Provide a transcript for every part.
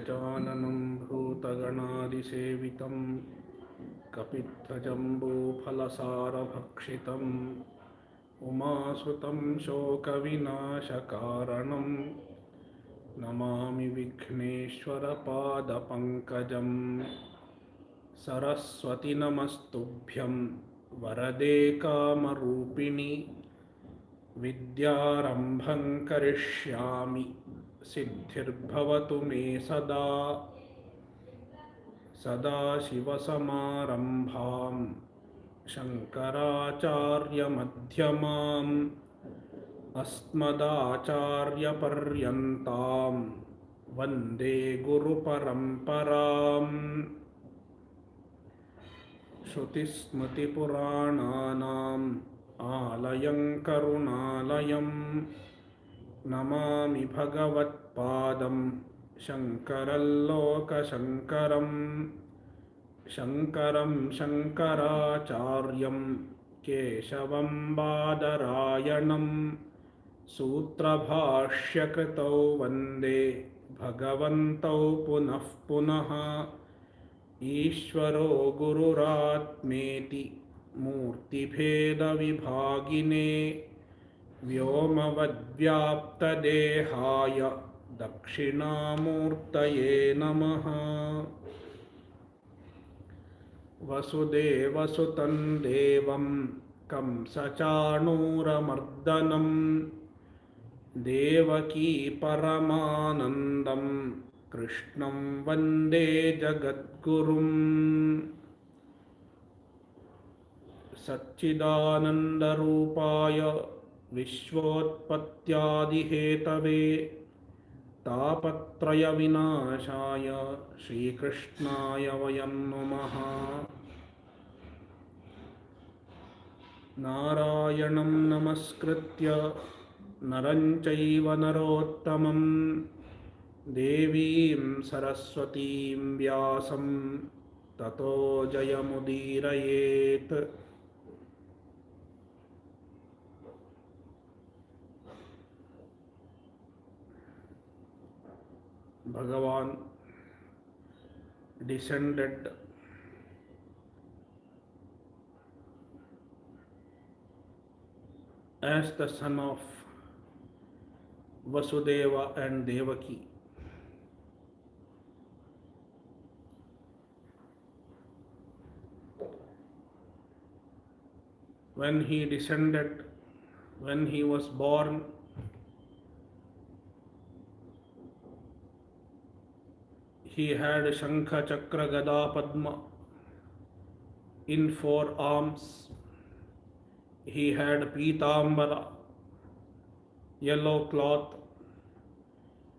गजाननं भूतगणादिसेवितं कपित्थजम्बूफलसारभक्षितम् उमासुतं शोकविनाशकारणं नमामि विघ्नेश्वरपादपङ्कजम् सरस्वति नमस्तुभ्यं वरदे कामरूपिणि विद्यारम्भं करिष्यामि सिद्धिर्भवतु मे सदा सदाशिवसमारम्भां शङ्कराचार्यमध्यमाम् अस्मदाचार्यपर्यन्तां वन्दे गुरुपरम्पराम् श्रुतिस्मृतिपुराणानाम् आलयं करुणालयं नमामि भगवत्पादं शङ्करल्लोकशङ्करं शङ्करं शङ्कराचार्यं केशवं बादरायणं सूत्रभाष्यकृतौ वन्दे भगवन्तौ पुनः पुनः ईश्वरो गुरुरात्मेति मूर्तिभेदविभागिने व्योमवद्व्याप्तदेहाय दक्षिणामूर्तये नमः। वसुदेवसुतं देवं कंसचाणूरमर्दनं देवकी परमानन्दं कृष्णं वन्दे जगद्गुरुम्। सच्चिदानन्दरूपाय विश्वोत्पत्त्यादिहेतवे तापत्रयविनाशाय श्रीकृष्णाय वयं नुमः। नारायणं नमस्कृत्य नरं चैव नरोत्तमं देवीं सरस्वतीं व्यासं ततो जयमुदीरयेत्। Bhagavan descended as the son of Vasudeva and Devaki. When he descended, when he was born, he had Shankha, Chakra, Gada, Padma in 4 arms. He had Pitambara, yellow cloth,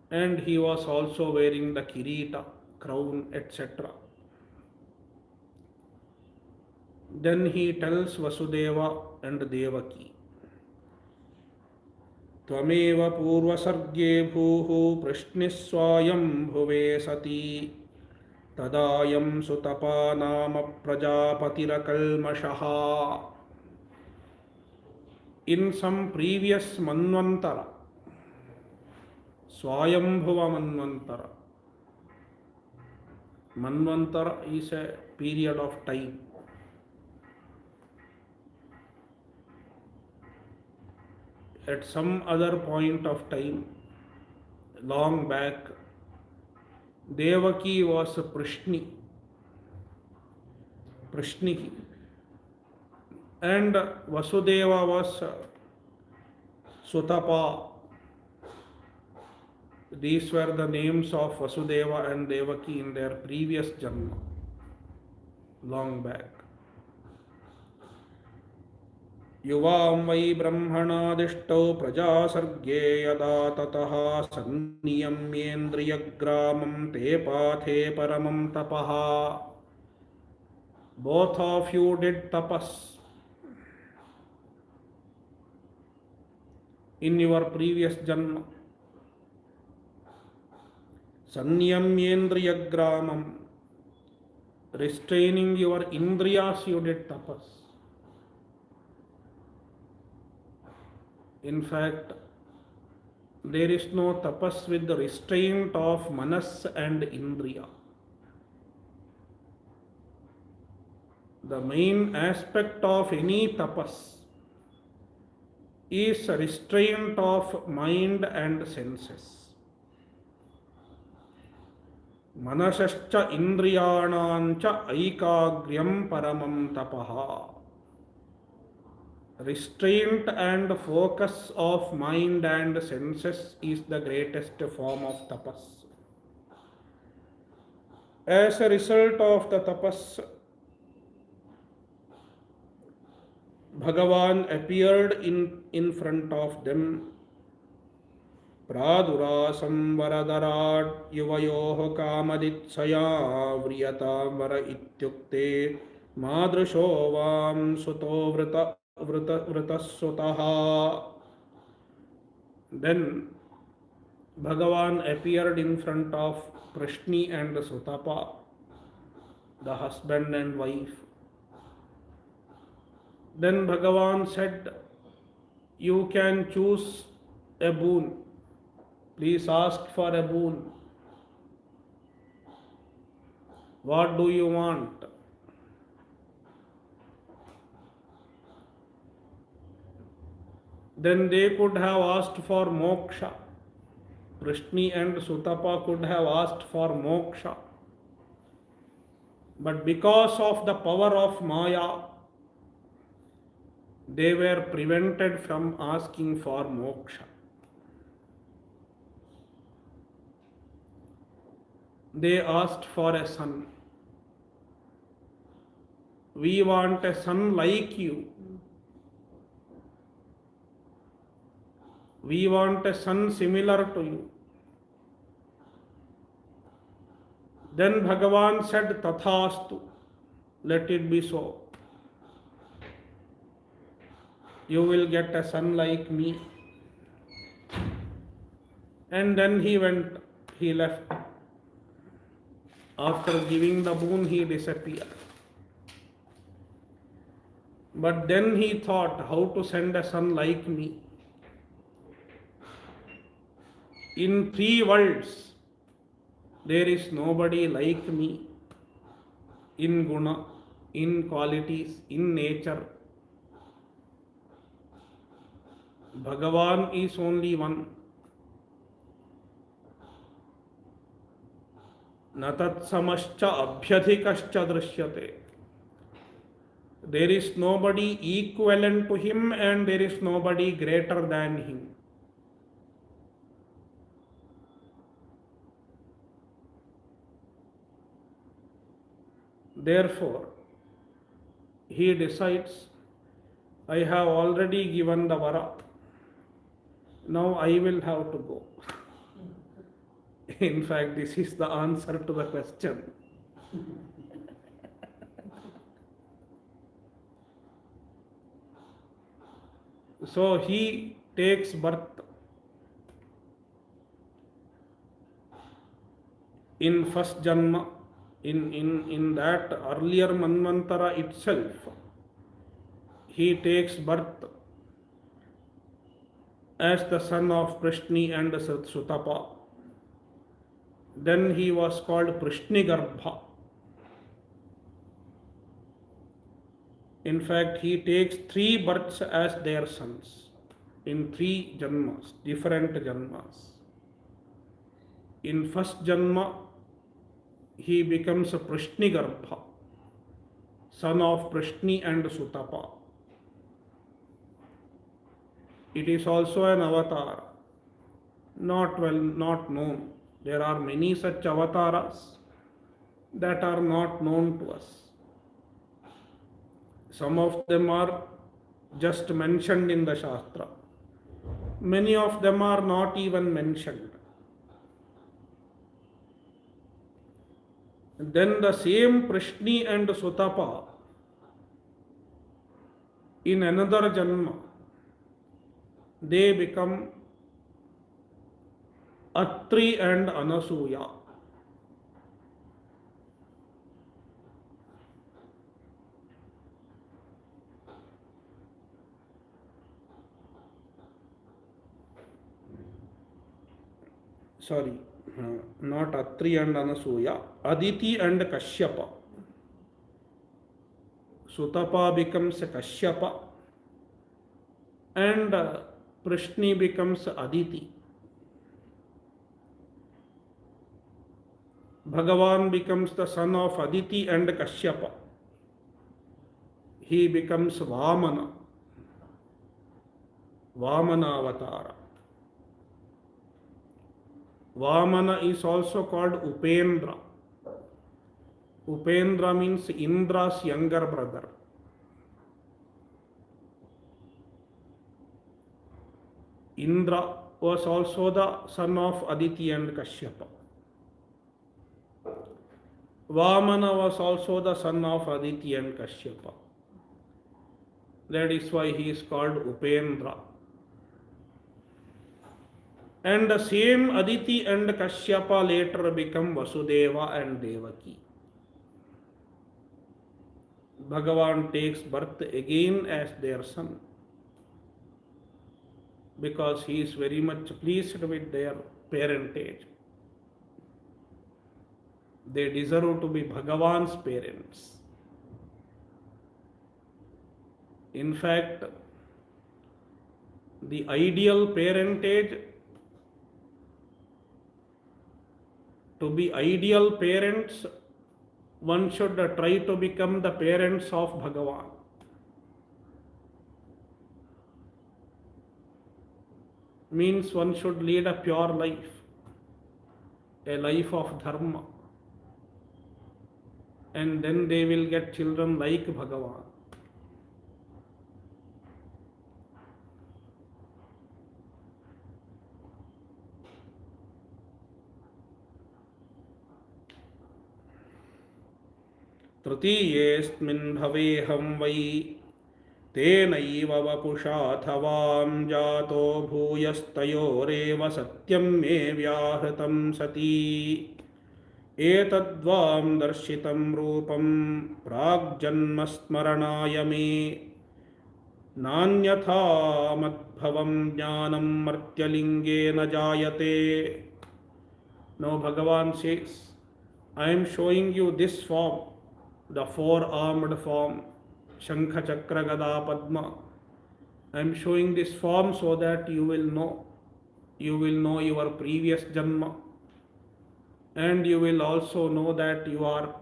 and he was also wearing the Kirita, crown, etc. Then he tells Vasudeva and Devaki, त्वमेव पूर्वसर्गे भूः प्रश्निस्वायं भुवे सति तदायं सुतपा नाम प्रजापतिरकल्मषः. In some previous Manvantara, Swayambhuva Manvantara. Manvantara is a period of time. At some other point of time, long back, Devaki was a Prishniki, and Vasudeva was Sutapa. These were the names of Vasudeva and Devaki in their previous janma, long back. युवां वै ब्रह्मणादिष्टौ प्रजासर्गे यदा ततः सन्नियम्येन्द्रियग्रामं ते पाथे परमं तपः. Both of you did tapas in your previous janma. Sanniyamyendriyagramam, restraining your indriyas, you did tapas. In fact, There is no tapas with the restraint of manas and indriya. The main aspect of any tapas is restraint of mind and senses. Manasascha indriyanancha aikagryam paramam tapaha. Restraint and focus of mind and senses is the greatest form of tapas. As a result of the tapas, Bhagavan appeared in front of them. Pradurasam varadharat yuvayoh kamaditsaya vriyata ityukte madrusho vam suto vritasutaha. Then Bhagavan appeared in front of Prashni and Sutapa, the husband and wife. Then Bhagavan said, "You can choose a boon. Please ask for a boon. What do you want?" Then they could have asked for moksha. Prishni and Sutapa could have asked for moksha. But because of the power of Maya, they were prevented from asking for moksha. They asked for a son. We want a son like you. We want a son similar to you. Then Bhagavan said, "Tathastu, let it be so. You will get a son like me." And then he left. After giving the boon, he disappeared. But then he thought how to send a son like me. In 3 worlds, there is nobody like me in guna, in qualities, in nature. Bhagavan is only one. Natat samascha abhyadhikascha drishyate. There is nobody equivalent to him and there is nobody greater than him. Therefore, he decides, I have already given the vara. Now I will have to go. In fact, this is the answer to the question. So he takes birth in first janma, in that earlier manvantara itself. He takes birth as the son of Prishni and Sutapa. Then he was called Prishnigarbha. In fact, he takes 3 births as their sons in 3 janmas, different janmas. In first janma, he becomes a Prishnigarbha, son of Prishni and Sutapa. It is also an avatar, not known. There are many such avatars that are not known to us. Some of them are just mentioned in the Shastra. Many of them are not even mentioned. Then the same Prishni and Sutapa in another janma, they become Atri and Anasuya. sorry, not Atri and Anasuya, Aditi and Kashyapa. Sutapa becomes Kashyapa and Prishni becomes Aditi. Bhagavan becomes the son of Aditi and Kashyapa. He becomes Vamana, Vamana Avatara. Vamana is also called Upendra. Upendra means Indra's younger brother. Indra was also the son of Aditi and Kashyapa. Vamana was also the son of Aditi and Kashyapa. That is why he is called Upendra. And the same Aditi and Kashyapa later become Vasudeva and Devaki. Bhagavan takes birth again as their son because he is very much pleased with their parentage. They deserve to be Bhagavan's parents. In fact, the ideal parentage, to be ideal parents, one should try to become the parents of Bhagavan. Means one should lead a pure life, a life of dharma, and then they will get children like Bhagavan. तृतीयेऽस्मिन् भवेऽहं वै तेनैव वपुषाथवां जातो भूयस्तयोरेव सत्यं मे व्याहृतं सती एतद्वां दर्शितं रूपं प्राग्जन्मस्मरणाय मे नान्यथा मद्भवं ज्ञानं मर्त्यलिङ्गेन जायते. Now Bhagavan says, I am showing you this form, the four-armed form, Shankha, Chakra, Gada, Padma. I am showing this form so that you will know. You will know your previous Janma. And you will also know that you are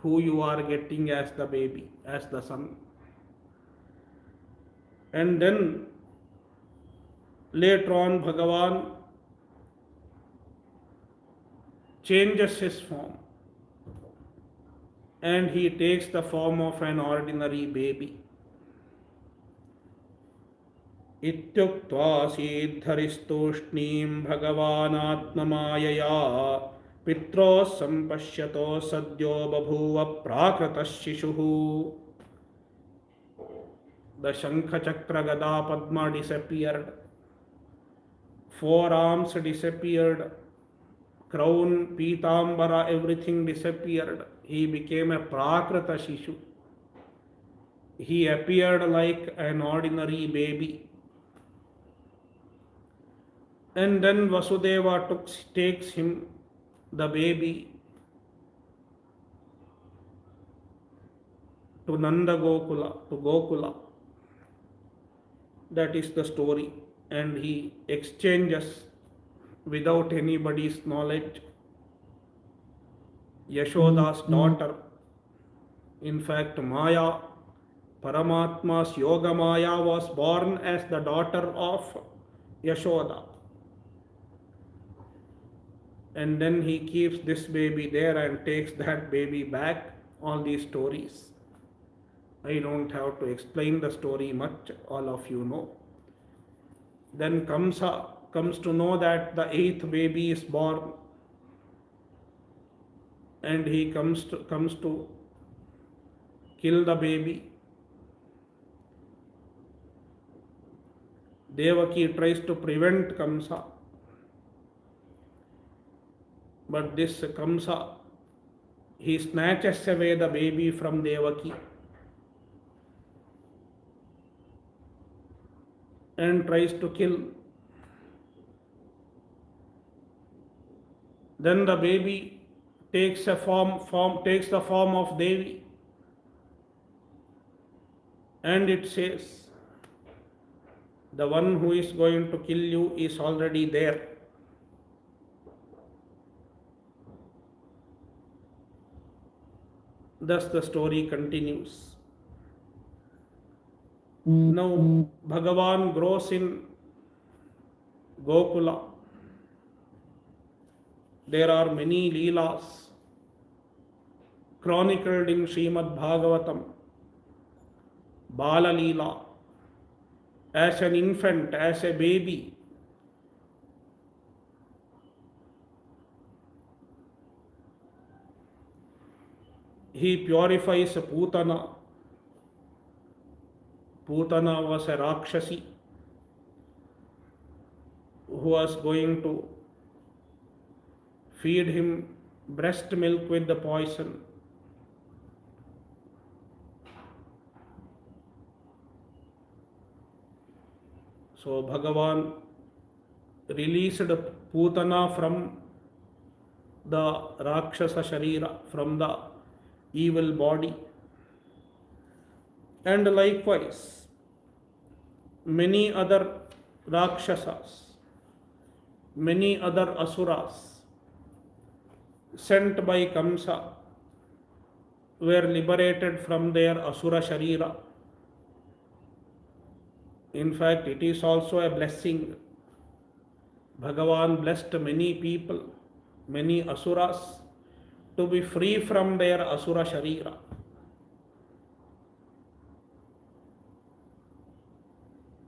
who you are getting as the baby, as the son. And then later on Bhagavan changes his form. And he takes the form of an ordinary baby. Ityuktva siddharistoshnim bhagavanatmamayaya pitros sampashyato sadyo babhuva prakrata shishuhu. The Shankha, Chakra, Gada, Padma disappeared. Four arms disappeared. Crown, Pitambara, everything disappeared. He became a Prakrita Shishu. He appeared like an ordinary baby. And then Vasudeva takes him, the baby, to Nanda Gokula, to Gokula. That is the story. And he exchanges without anybody's knowledge Yashoda's daughter. In fact, Maya, Paramatma's Yoga Maya, was born as the daughter of Yashoda. And then he keeps this baby there and takes that baby back. All these stories. I don't have to explain the story much, all of you know. Then Kamsa comes to know that the eighth baby is born. And he comes to kill the baby. Devaki tries to prevent Kamsa. But this Kamsa, he snatches away the baby from Devaki and tries to kill. Then the baby takes the form of Devi, and it says, the one who is going to kill you is already there. Thus the story continues. Now Bhagavan grows in Gokula. There are many leelas chronicled in Srimad Bhagavatam. Bala Leela. As an infant, as a baby, he purifies Putana. Putana was a Rakshasi who was going to feed him breast milk with the poison. So Bhagavan released Putana from the Rakshasa Sharira, from the evil body. And likewise, many other Rakshasas, many other Asuras sent by Kamsa were liberated from their Asura Sharira. In fact, it is also a blessing. Bhagavan blessed many people, many Asuras, to be free from their Asura Sharira.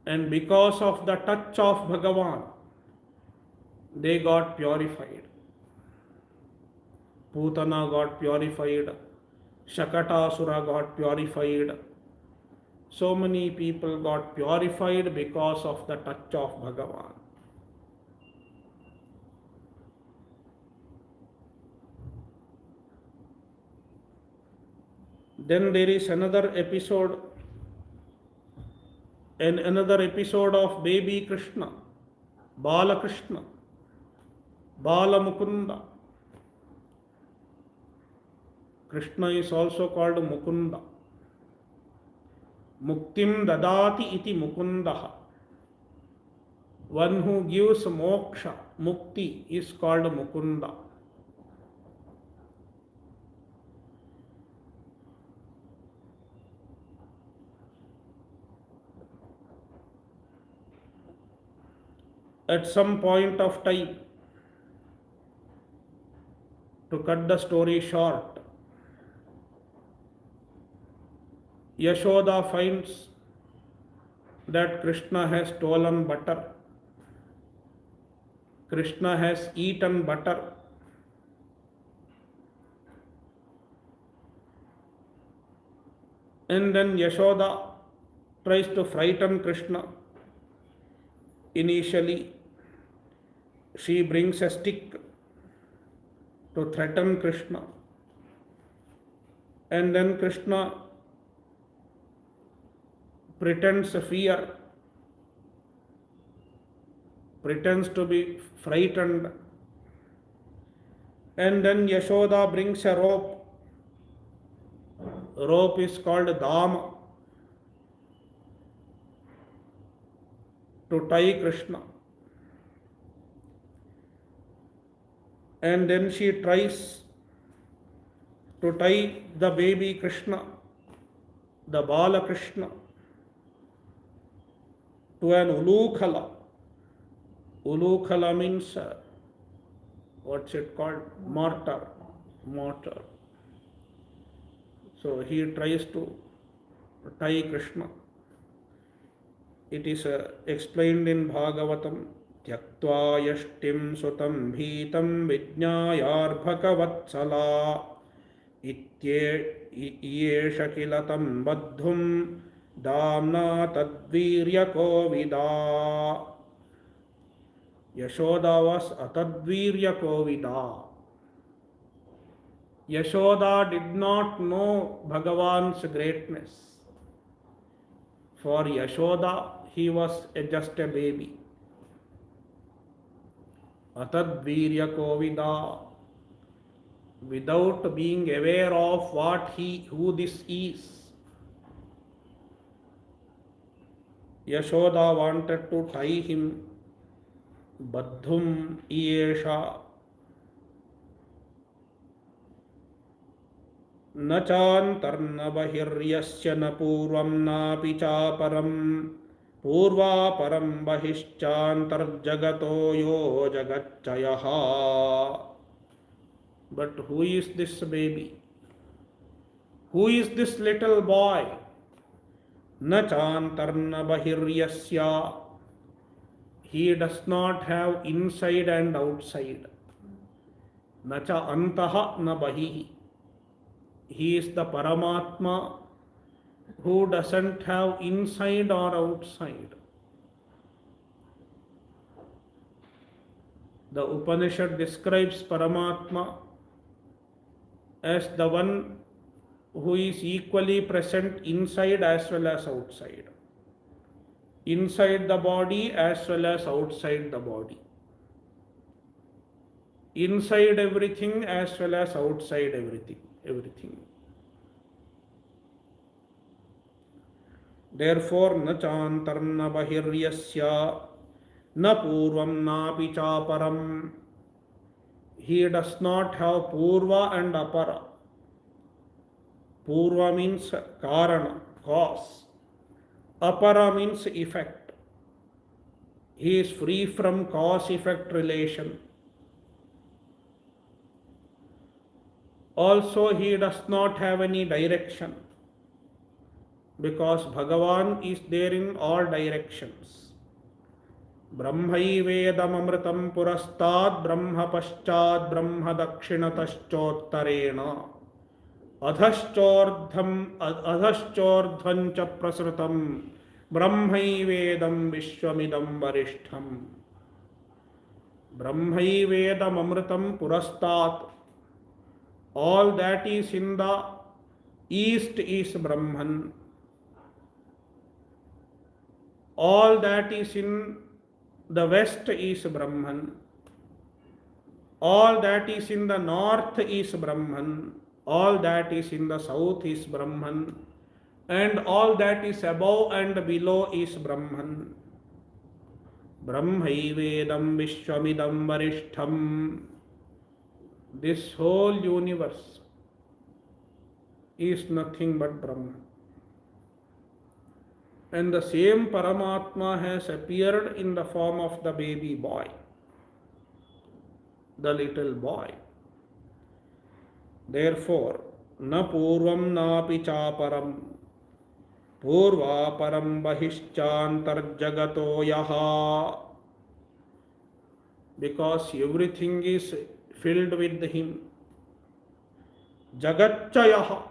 And because of the touch of Bhagavan, they got purified. Putana got purified, Shakatasura got purified. So many people got purified because of the touch of Bhagavan. Then there is another episode of baby Krishna, Bala Krishna, Bala Mukunda. Krishna is also called Mukunda. Muktim dadati iti Mukundaha. One who gives moksha, mukti, is called Mukunda. At some point of time, to cut the story short, Yashoda finds that Krishna has stolen butter. Krishna has eaten butter. And then Yashoda tries to frighten Krishna. Initially, she brings a stick to threaten Krishna. And then Krishna pretends fear, pretends to be frightened. And then Yashoda brings a rope. Rope is called Dama, to tie Krishna. And then she tries to tie the baby Krishna, the Bala Krishna, to an ulukhala. Ulukhala means, what's it called? Mortar. Mortar. So he tries to tie Krishna. It is explained in Bhagavatam. Tattva yashtim sutam bhitam vijñāyārbhakavatsala ityesha kilatam baddhum damna tadvirya vida. Yashoda was atadvirya vida. Yashoda did not know Bhagavan's greatness. For Yashoda, he was just a baby. Atadvirya vida. without being aware of who this is. Yashoda wanted to tie him. Baddhum iyesha न चान्तर्न बहिर्यस्य न पूर्वं नापि चापरं पूर्वापरं बहिश्चान्तर्जगतो यो जगच्चयः. But who is this baby? Who is this little boy? न चान्तर्न बहिर्यस्य. He does not have inside and outside. न च अन्तः न बहिः. He is the Paramatma who doesn't have inside or outside. The Upanishad describes Paramatma as the one who is equally present inside as well as outside. Inside the body as well as outside the body. Inside everything as well as outside everything. Therefore, na chantarna bahiryasya na purvam napi chaparam. He does not have purva and apara. Purva means karana, cause. Apara means effect. He is free from cause-effect relation. Also, he does not have any direction, because Bhagavan is there in all directions. Brahmaivedam amritam purastad brahma paschad brahma dakshinataschotarena adhaschordhan cha prasrutam brahmaivedam vishwamidam varishtham. Brahmaivedam amritam purastad. All that is in the east is Brahman. All that is in the west is Brahman. All that is in the north is Brahman. All that is in the south is Brahman. And all that is above and below is Brahman. Brahmaivedam vishwamidam varishtham. This whole universe is nothing but Brahman. And the same Paramatma has appeared in the form of the baby boy, the little boy. Therefore, na purvam napi chaparam purvaparam bahischantarjagato yaha. Because everything is filled with him. Jagatchayaha.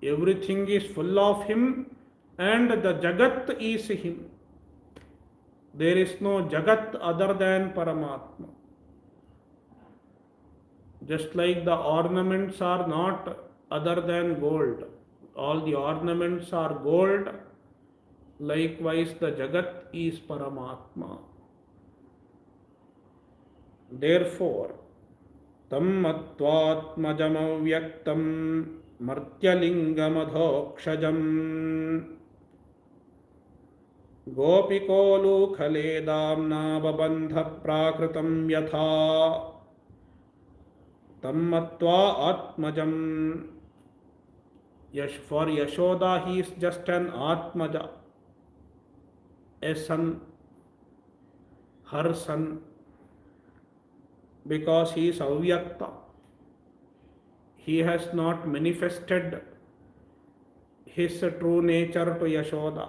Everything is full of him, and the Jagat is him. There is no Jagat other than Paramatma. Just like the ornaments are not other than gold. All the ornaments are gold. Likewise, the Jagat is Paramatma. Therefore, tam matvatmajamavyaktam martyalingamadhokshajam gopikolu khaledamna babandha prakritam yatha tam matva atmajam. For Yashoda, he is just an Atmaja, a son, her son, because he is avyakta. He has not manifested his true nature to Yashoda.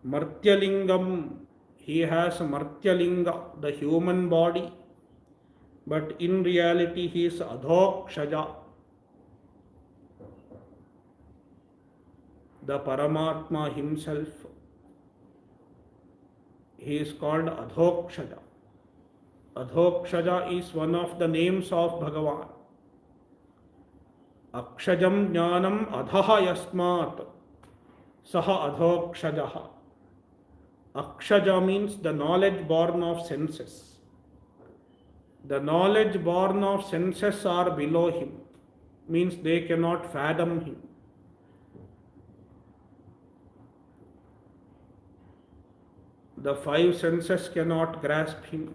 Martyalingam, he has Martyalinga, the human body, but in reality he is Adhokshaja. The Paramatma himself, he is called Adhokshaja. Adhokshaja is one of the names of Bhagavan. Akshajam jnanam adhaha yasmat saha adhokshajaha. Akshaja means the knowledge born of senses. The knowledge born of senses are below him, means they cannot fathom him. The five senses cannot grasp him.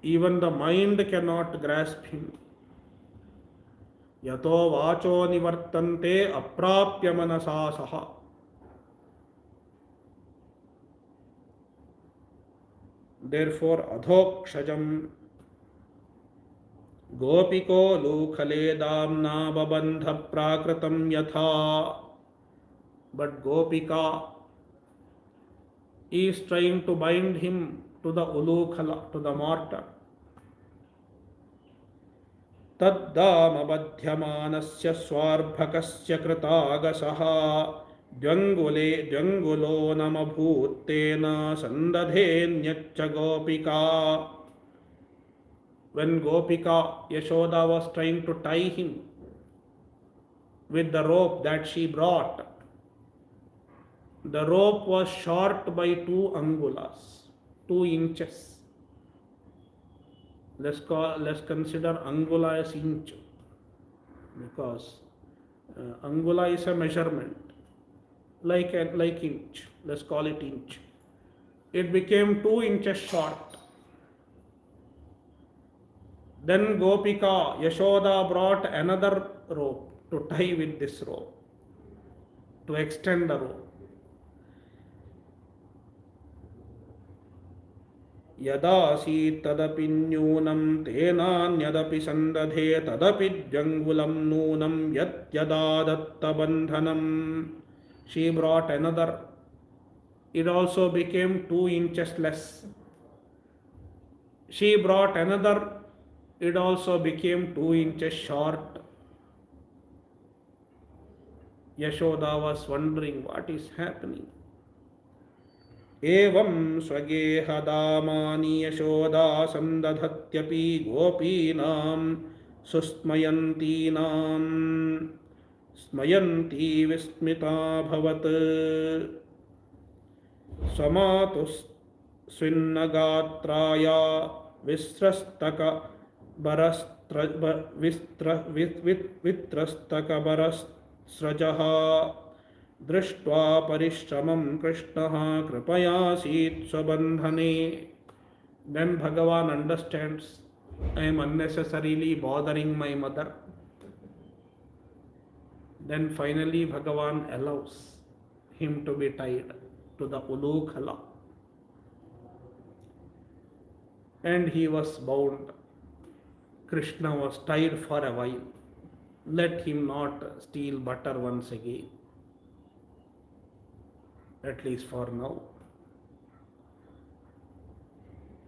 Even the mind cannot grasp him. Yato vacho nivartante aprapya manasa saha. Therefore, adhokshajam gopiko lukhale damna babandha prakritam yatha. But Gopika is trying to bind him to the ulukhala, to the mortar. Taddamabadhyamanasya swarbhakasya kritagasaha dvyangulo namabhuttena sandadhenyaccha gopika. When Gopika, Yashoda, was trying to tie him with the rope that she brought, the rope was short by 2 angulas, 2 inches. Let's consider angula as inch, because angula is a measurement like inch. Let's call it inch. It became 2 inches short. Then Gopika, Yashoda, brought another rope to tie with this rope, to extend the rope. Yadasi tadapi nyunam tenanyadapi sandadhe tadapi dvyangulam nunam yat yadadatta bandhanam. She brought another. It also became 2 inches less. She brought another. It also became 2 inches short. Yashoda was wondering what is happening. Evam swagehadamani Yashoda sandadhatyapi gopinam susmayantinam smayanti vismita bhavat swamatus svinnagatraya visrastaka vitrastaka barasrajaha दृष्ट्वा परिश्रमं कृष्णः कृपयासीत् स्वबन्धने. Then Bhagavan understands, I am unnecessarily bothering my mother. Then finally Bhagavan allows him to be tied to the ulukhala. And he was bound. Krishna was tied for a while. Let him not steal butter once again. At least for now.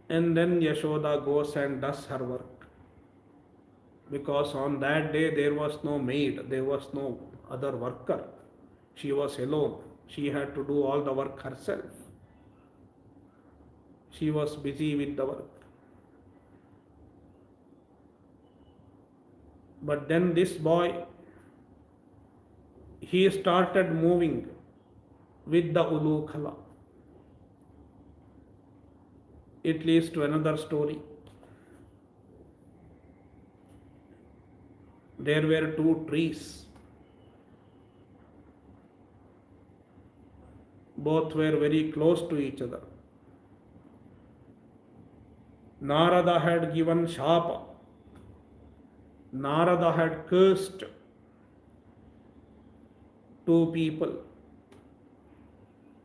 And then Yashoda goes and does her work. Because on that day there was no maid, there was no other worker. She was alone. She had to do all the work herself. She was busy with the work. But then this boy, he started moving with the ulukhala. It leads to another story. There were 2 trees. Both were very close to each other. Narada had given shapa. Narada had cursed 2 people.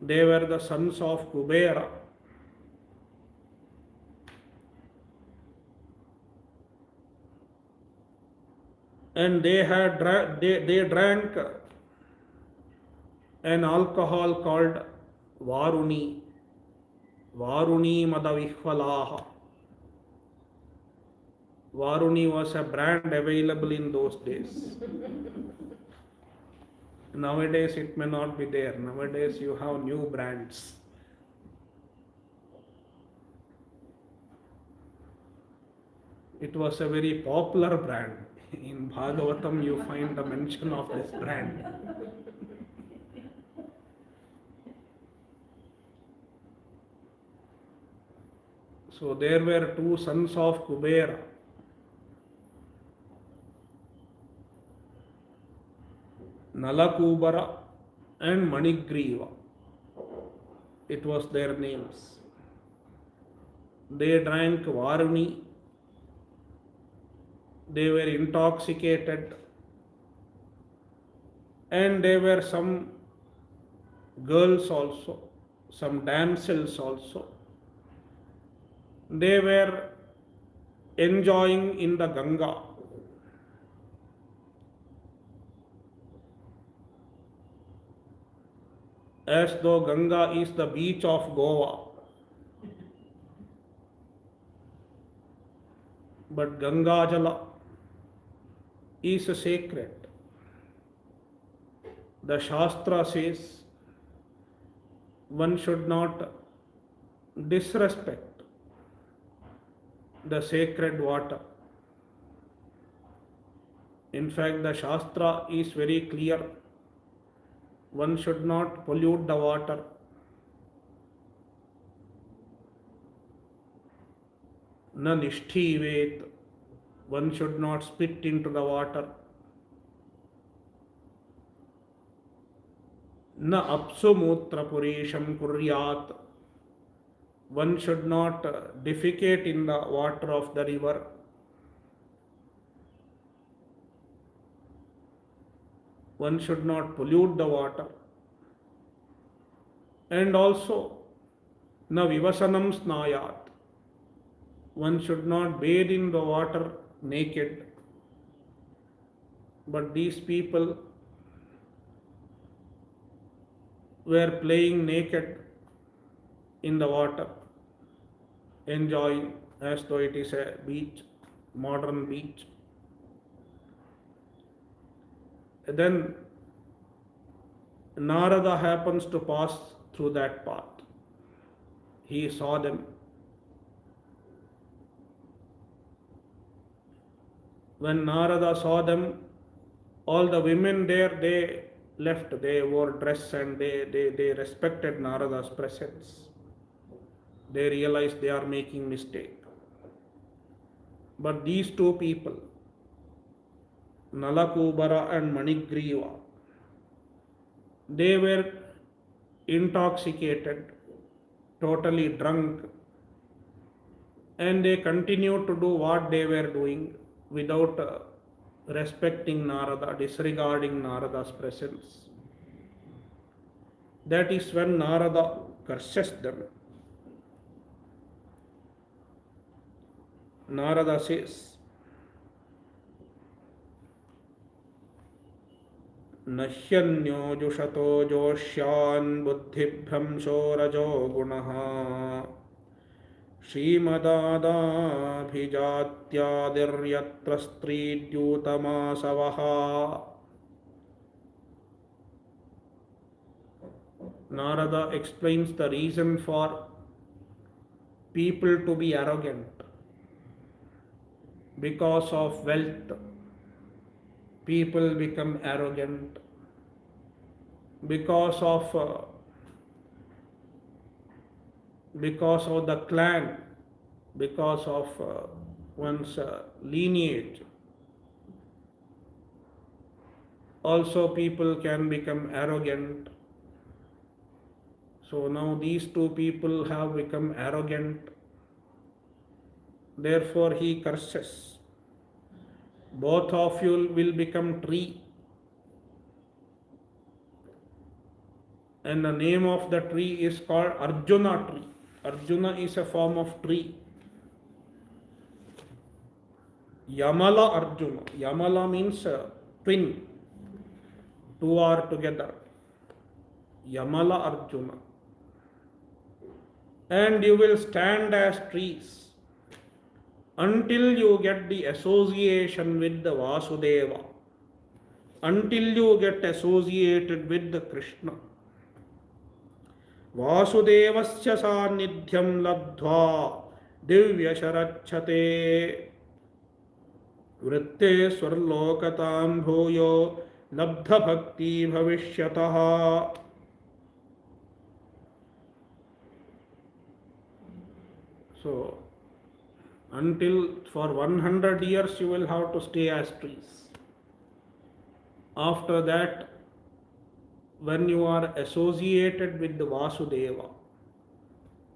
They were the sons of Kubera. And they drank an alcohol called Varuni. Varuni Madavihvalaha. Varuni was a brand available in those days. Nowadays it may not be there. Nowadays you have new brands. It was a very popular brand. In Bhagavatam you find the mention of this brand. So there were two sons of Kubera. Nalakubara and Manigriva. It was their names. They drank Varuni. They were intoxicated. And there were some girls also, some damsels also. They were enjoying in the Ganga. As though Ganga is the beach of Goa. But Ganga Jala is sacred. The Shastra says one should not disrespect the sacred water. In fact, the Shastra is very clear. One should not pollute the water. Na nishthivet. One should not spit into the water. Na apsumutra purisham kuryat. One should not defecate in the water of the river. One should not pollute the water. And also, na vivasanam snayat. One should not bathe in the water naked. But these people were playing naked in the water, enjoying as though it is a beach, modern beach. Then Narada happens to pass through that path. He saw them. When Narada saw them, all the women there, they left. They wore dress and they respected Narada's presence. They realized they are making mistake. But these two people, Nalakubara and Manigriva, they were intoxicated, totally drunk, and they continued to do what they were doing without respecting Narada, disregarding Narada's presence. That is when Narada curses them. Narada says, Nahyannyo jushato joshyan buddhibhramsho rajo gunaha Srimadadabhijatyadiriyatra stridhyutamasavaha. Narada explains the reason for people to be arrogant. Because of wealth, people become arrogant. Because of the clan, because of one's lineage, also people can become arrogant. So now these two people have become arrogant. Therefore he curses. Both of you will become tree. And the name of the tree is called Arjuna tree. Arjuna is a form of tree. Yamala Arjuna. Yamala means twin. Two are together. Yamala Arjuna. And you will stand as trees until you get the association with the Vasudeva. Until you get associated with the Krishna. Vasudevasya sannidhyam labdhva divya sharachate vritte swarlokatam bhuyo labdha bhakti bhavishyataha. So Until for 100 years you will have to stay as trees. After that, when you are associated with the Vasudeva,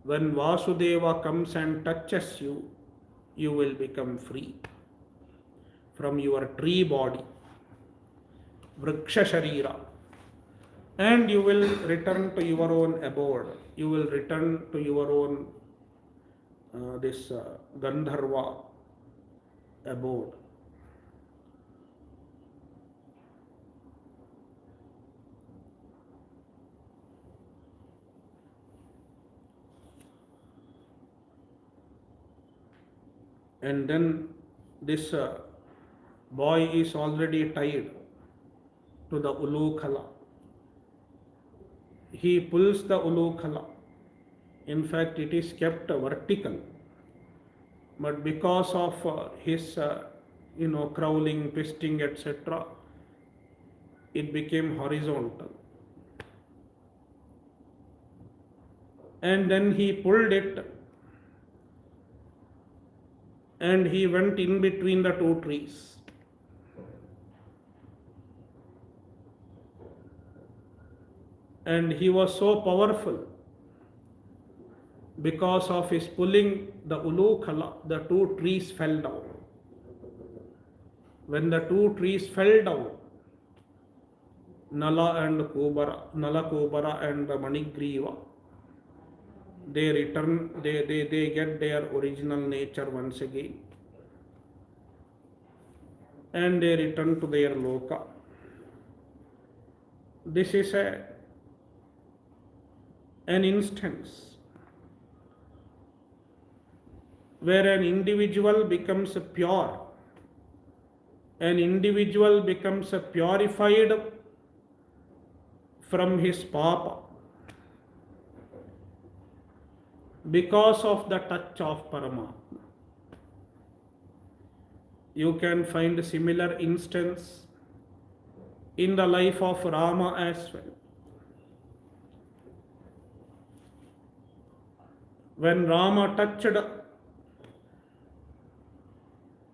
when Vasudeva comes and touches you, you will become free from your tree body, Vriksha Sharira, and you will return to your own abode. You will return to your own this Gandharva abode. And then this boy is already tied to the Ulukhala. He pulls the Ulukhala. In fact, it is kept vertical. But because of his, crawling, twisting, etc., it became horizontal. And then he pulled it and he went in between the two trees. And he was so powerful because of his pulling the Ulukhala, the two trees fell down. When the two trees fell down, Nala Kubara and Manigriva, they return, they get their original nature once again. And they return to their loka. This is an instance where an individual becomes pure. An individual becomes purified from his papa because of the touch of Paramatma. You can find a similar instance in the life of Rama as well. When Rama touched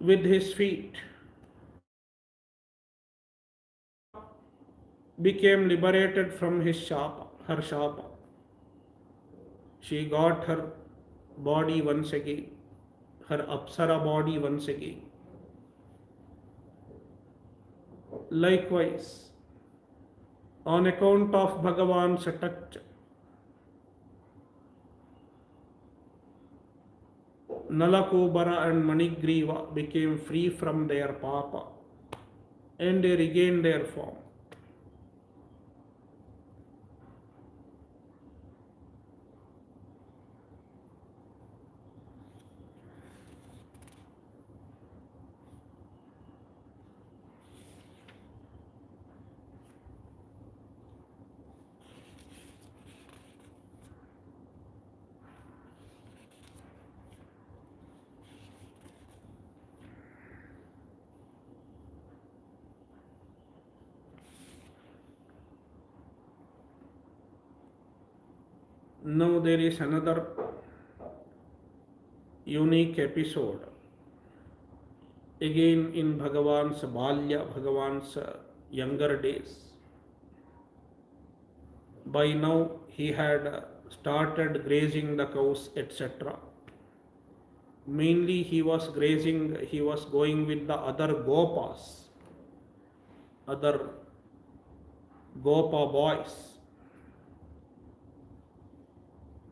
with his feet, became liberated from his shapa, her shapa. She got her body once again, her Apsara body once again. Likewise, on account of Bhagavan's touch, Nalakobara and Manigriva became free from their papa and they regained their form. Now there is another unique episode. Again in Bhagavan's Balya, Bhagavan's younger days. By now he had started grazing the cows, etc. Mainly he was going with the other Gopas, other Gopa boys,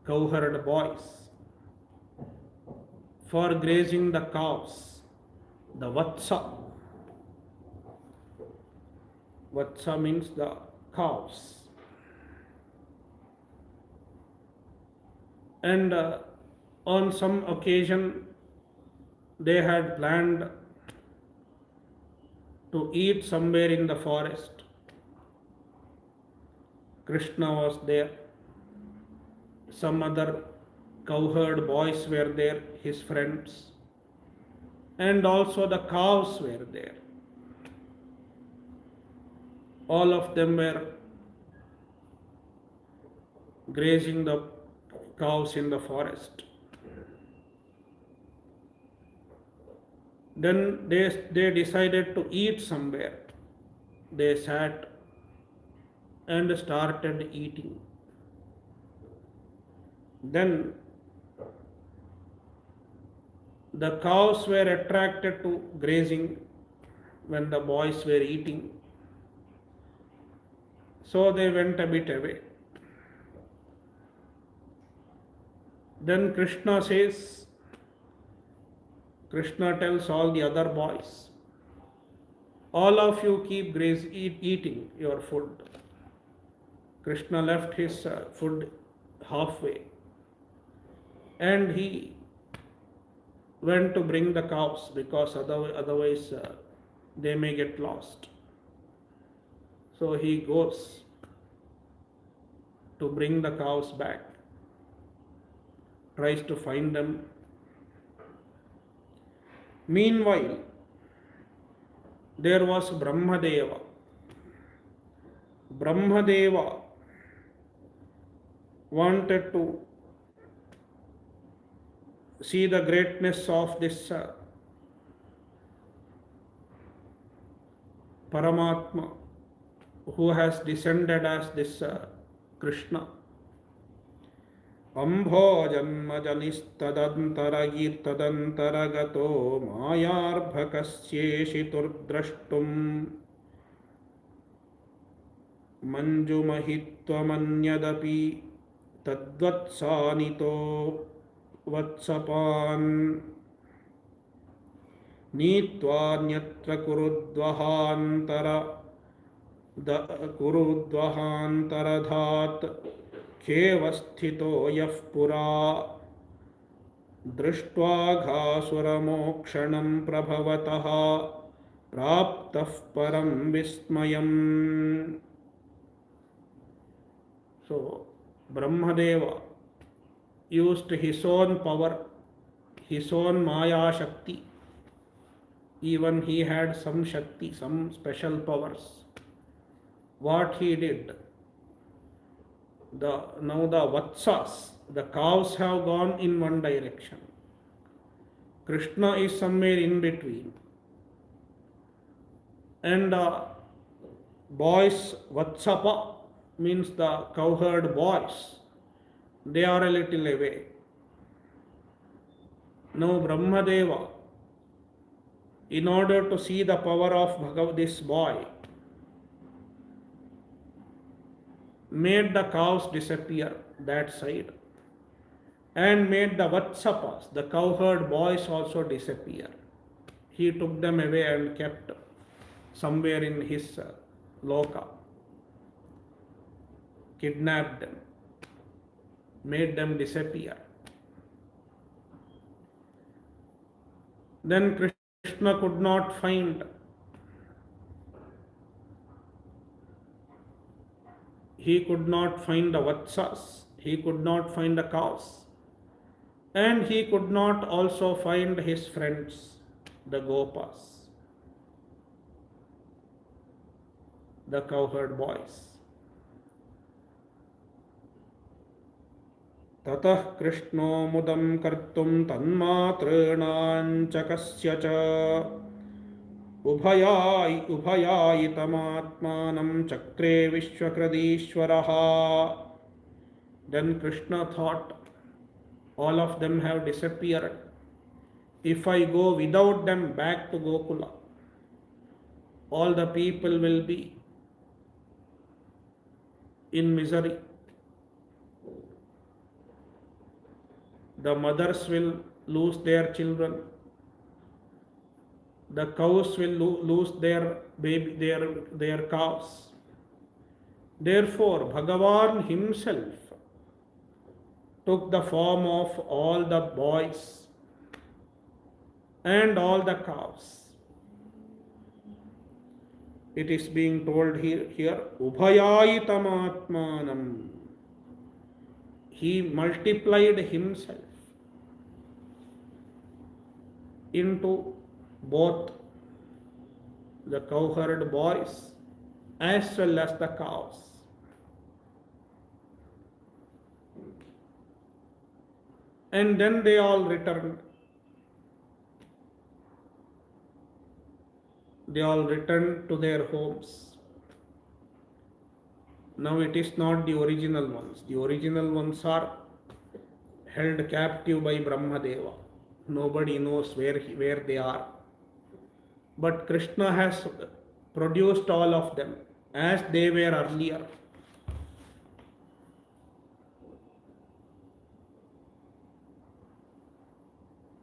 cowherd boys, for grazing the cows, the Vatsa. Vatsa means the cows. And on some occasion they had planned to eat somewhere in the forest. Krishna was there. Some other cowherd boys were there, his friends. And also the cows were there. All of them were grazing the cows in the forest. Then they decided to eat somewhere. They sat and started eating. Then the cows were attracted to grazing when the boys were eating. So they went a bit away. Then Krishna tells all the other boys, all of you keep eating your food. Krishna left his food halfway and he went to bring the cows because otherwise they may get lost. So he goes to bring the cows back, tries to find them. Meanwhile, there was Brahmadeva. Brahmadeva wanted to see the greatness of this Paramatma who has descended as this Krishna. Ambhojanmajanistadantaragittadantaragatō māyārbhakasyēṣiturdrashtum manjumahittvamanyadapi tadvatsanito vatsapan nītvānyatra kurudvahantaradhat kevasthito yah pura drishtva-ghāsura-mokshanam prabhavatah praptah param vismayam. So Brahmadeva used his own power, his own Maya Shakti. Even he had some Shakti, some special powers. What he did, now the Vatsas, the cows have gone in one direction. Krishna is somewhere in between. And the boys, Vatsapa, means the cowherd boys, they are a little away. Now Brahmadeva, in order to see the power of this boy, made the cows disappear that side and made the Vatsapas, the cowherd boys, also disappear. He took them away and kept somewhere in his loka, kidnapped them, made them disappear. Then Krishna could not find the Vatsas, he could not find the cows, and he could not also find his friends, the Gopas, the cowherd boys. Tatah Krishno mudam kartum tanmatrānaṁ-ca-kasya ca ubhayāyitamatmānam chakre vishvakradīśvaraha. Then Krishna thought, all of them have disappeared. If I go without them back to Gokula, all the people will be in misery. The mothers will lose their children. The cows will lose their calves. Therefore, Bhagavan himself took the form of all the boys and all the cows. It is being told here Ubhayāyitamatmānam. He multiplied himself into both the cowherd boys as well as the cows. And then they all returned. They all returned to their homes. Now it is not the original ones. The original ones are held captive by Brahmadeva. Nobody knows where they are. But Krishna has produced all of them as they were earlier.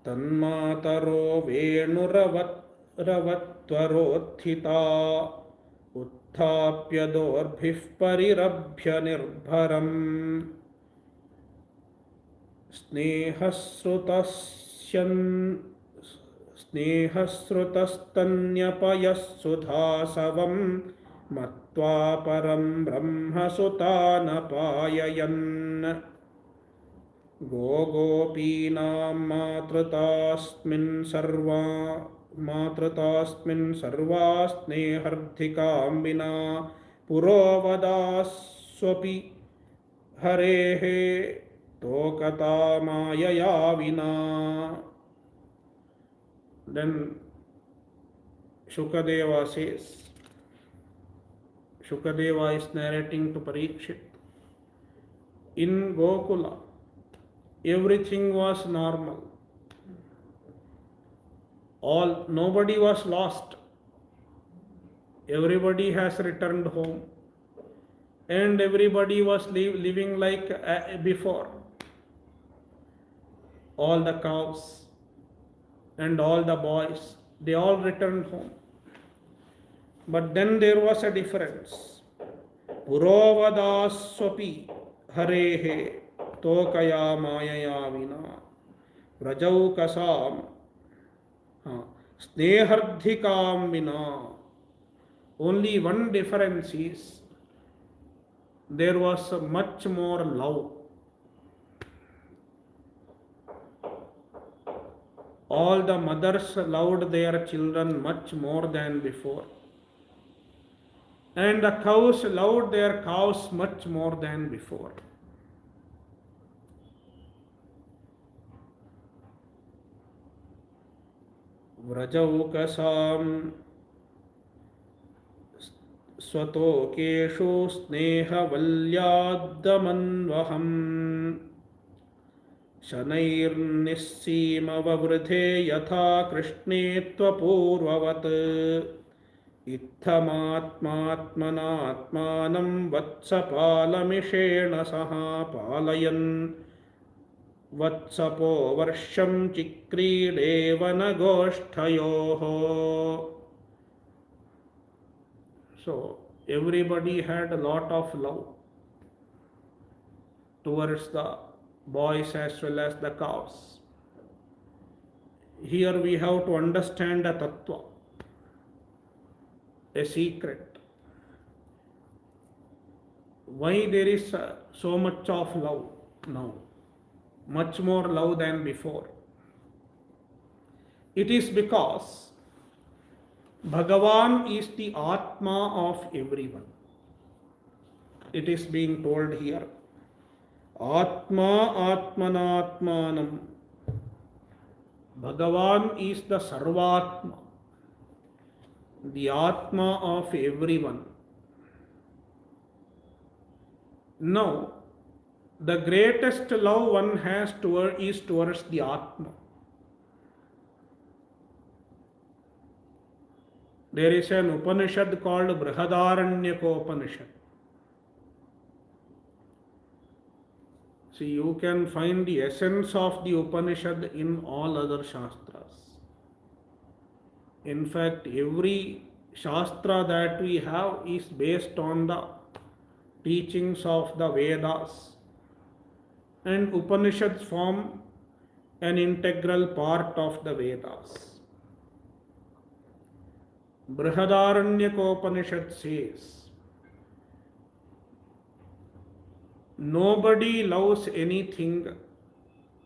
Tanmataro venuravatvarothita उत्थाप्य दोर्भिः परिरभ्य निर्भरम् स्नेहस्रुतस्तन्यपयः सुधासवं मत्वा परं ब्रह्मसुतानपाययन् गोगोपीनां मातृतास्मिन् सर्वा स्नेहर्धिकां विना पुरोवदास्वपि हरेः तोकता मायया विना. Then Shukadeva says, Shukadeva is narrating to Parikshit, in Gokula everything was normal. Nobody was lost. Everybody has returned home. And everybody was living like before. All the cows and all the boys, they all returned home. But then there was a difference. Purovadaswapi harehe tokaya mayaya vina vrajaukasam snehardhikam vina. Only one difference is there was much more love. All the mothers loved their children much more than before. And the cows loved their cows much more than before. Vrajaukasam स्वतोकेषु स्नेहवल्याद्दमन्वहम् शनैर्निस्सीमववृधे यथा कृष्णे त्वपूर्ववत् इत्थमात्मात्मनात्मानं वत्सपालमिषेण सह पालयन् वत्सपो वर्षं चिक्रीडेव न गोष्ठयोः. So everybody had a lot of love towards the boys as well as the cows. Here we have to understand a Tattva, a secret. Why there is so much of love now? Much more love than before. It is because Bhagavan is the Atma of everyone. It is being told here. Atma Atmanatmanam. Bhagavan is the Sarvatma, the Atma of everyone. Now, the greatest love one has is towards the Atma. There is an Upanishad called Brihadaranyaka. See, you can find the essence of the Upanishad in all other Shastras. In fact, every Shastra that we have is based on the teachings of the Vedas. And Upanishads form an integral part of the Vedas. Brihadaranyaka says, nobody loves anything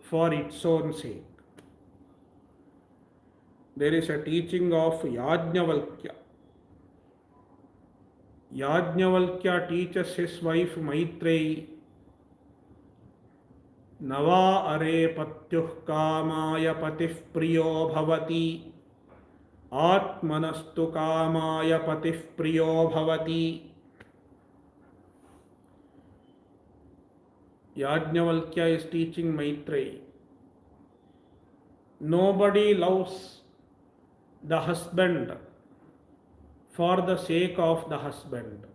for its own sake. There is a teaching of Yajnavalkya. Yajnavalkya teaches his wife Maitreyi, Nava are patyuh kamaya patih priyo bhavati आत्मनस्तु कामाय पतिः प्रियो भवति. Yajnavalkya is teaching Maitreyi. Nobody loves the husband for the sake of the husband.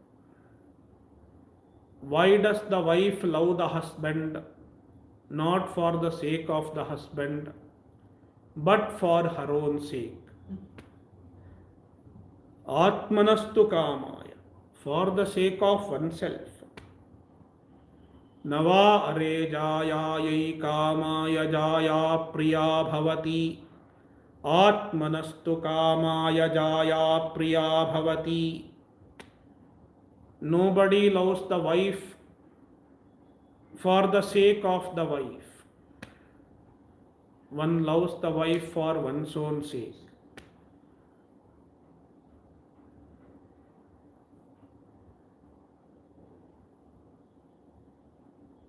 Why does the wife love the husband? Not for the sake of the husband, but for her own sake. Atmanastu kamaya, for the sake of oneself. Nava are jayayai kamaya jaya priya bhavati. Atmanastu kamaya jaya priya bhavati. Nobody loves the wife for the sake of the wife. One loves the wife for one's own sake.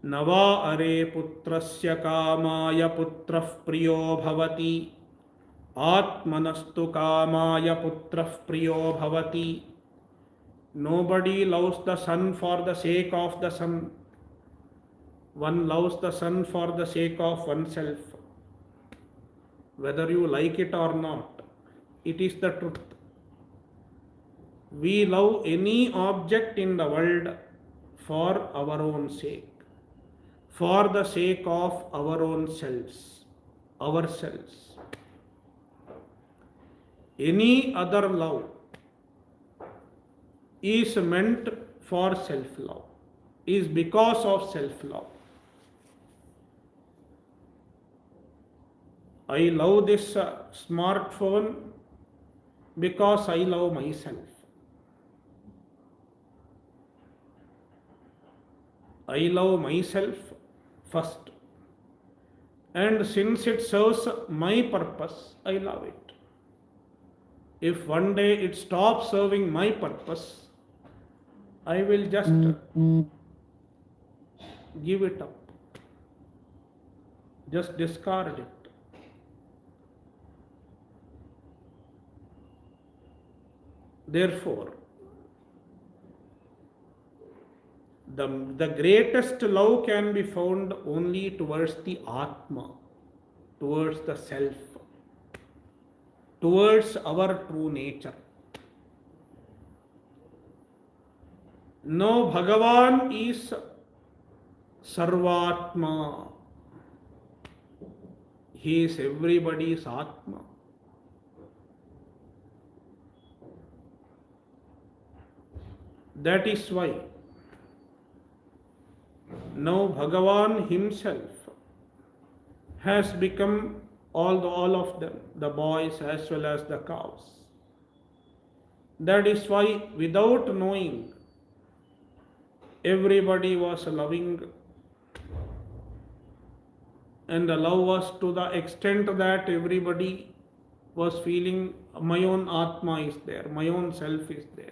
Nava are putrasya kamaya putrah priyo bhavati. Atmanastu kamaya putrah priyo bhavati. Nobody loves the son for the sake of the son. One loves the son for the sake of oneself. Whether you like it or not, it is the truth. We love any object in the world for our own sake, for the sake of our own selves, ourselves. Any other love is meant for self-love, is because of self-love. I love this smartphone because I love myself. I love myself first. And since it serves my purpose, I love it. If one day it stops serving my purpose, I will just give it up. Just discard it. Therefore, the greatest love can be found only towards the Atma, towards the self, towards our true nature. No, Bhagavan is Sarvatma. He is everybody's Atma. That is why now Bhagavan himself has become all of them, the boys as well as the cows. That is why without knowing, everybody was loving, and the love was to the extent that everybody was feeling my own Atma is there, my own self is there.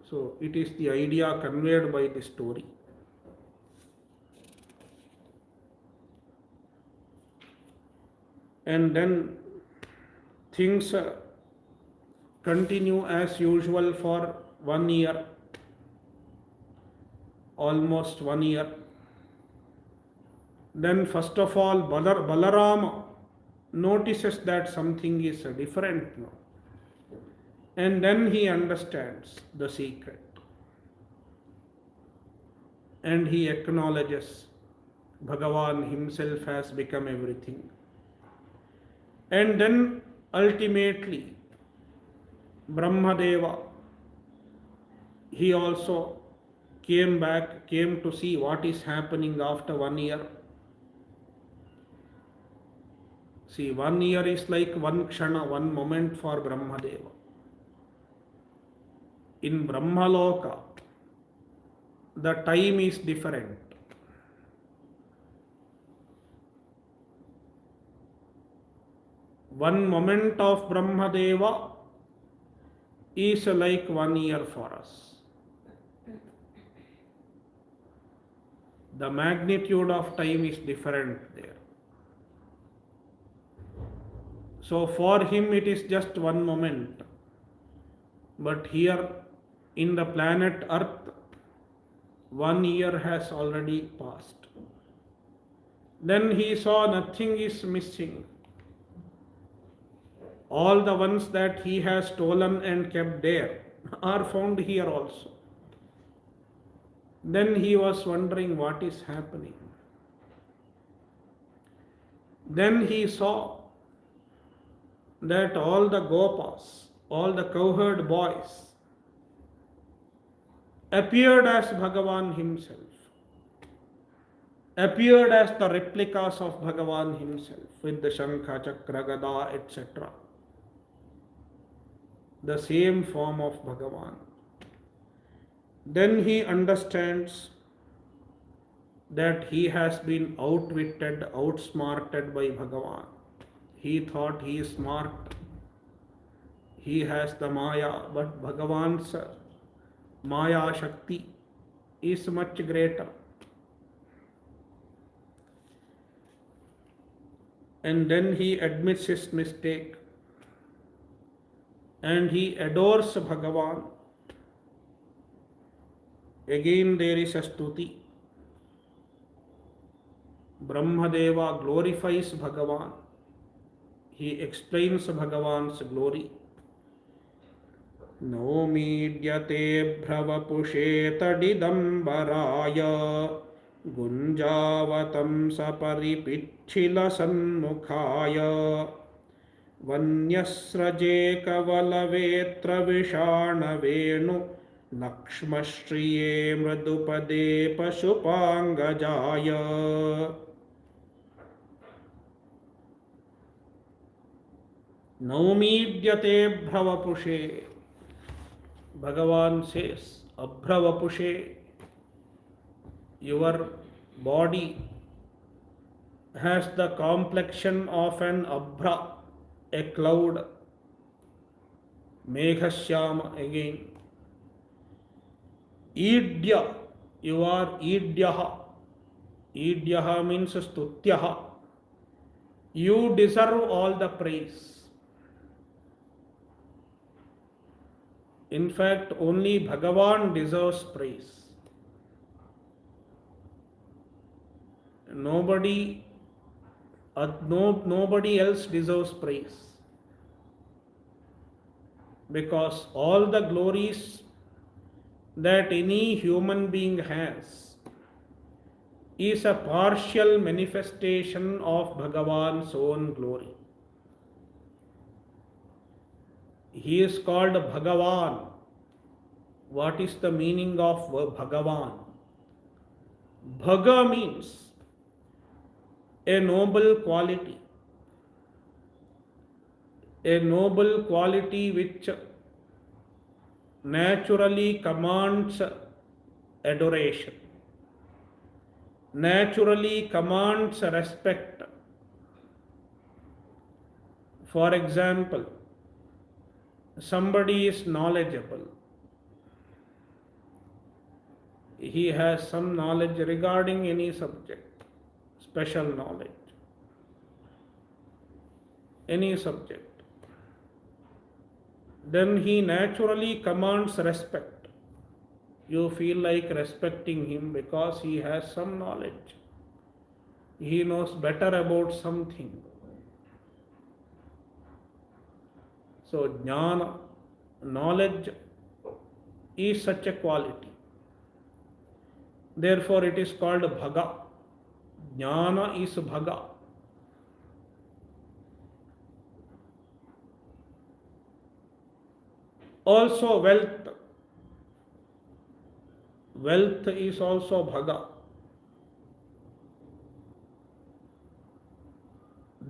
So it is the idea conveyed by the story. And then things continue as usual for 1 year, almost 1 year. Then first of all, Balarama notices that something is different now. And then he understands the secret. And he acknowledges Bhagavan himself has become everything. And then ultimately, Brahmadeva, he also came to see what is happening after 1 year. See, 1 year is like one kshana, one moment for Brahmadeva. In Brahmaloka, the time is different. One moment of Brahmadeva is like 1 year for us. The magnitude of time is different there. So for him it is just one moment. But here in the planet Earth, 1 year has already passed. Then he saw nothing is missing. All the ones that he has stolen and kept there are found here also. Then he was wondering what is happening. Then he saw that all the gopas, all the cowherd boys, appeared as Bhagavan himself, appeared as the replicas of Bhagavan himself with the Shankha, Chakra, Gada, etc. The same form of Bhagavan. Then he understands that he has been outwitted, outsmarted by Bhagavan. He thought he is smart, he has the Maya, but Bhagavan's Maya Shakti is much greater. And then he admits his mistake and he adores Bhagavan. Again there is a stuti. Brahmadeva glorifies Bhagavan. He explains Bhagavan's glory. No medyate bhravapuše tadidambaraya gunjavatam saparipichila sanmukhaya vanyasraje kavalavetra vishana venu lakshmashriye mridupade pashupangajaya. Naumīdyate bhravapushe. Bhagavan says, abhravapushe, your body has the complexion of an abhra, a cloud. Meghashyama again. Idya, you are idyaha. Idyaha means stutyaha. You deserve all the praise. In fact, only Bhagavan deserves praise. Nobody else deserves praise. Because all the glories that any human being has is a partial manifestation of Bhagavan's own glory. He is called Bhagavan. What is the meaning of Bhagavan? Bhaga means a noble quality. A noble quality which naturally commands adoration, naturally commands respect. For example, somebody is knowledgeable. He has some knowledge regarding any subject, special knowledge, any subject. Then he naturally commands respect. You feel like respecting him because he has some knowledge. He knows better about something. So, jnana, knowledge is such a quality. Therefore, it is called Bhaga. Jnana is Bhaga. Also, wealth. Wealth is also Bhaga.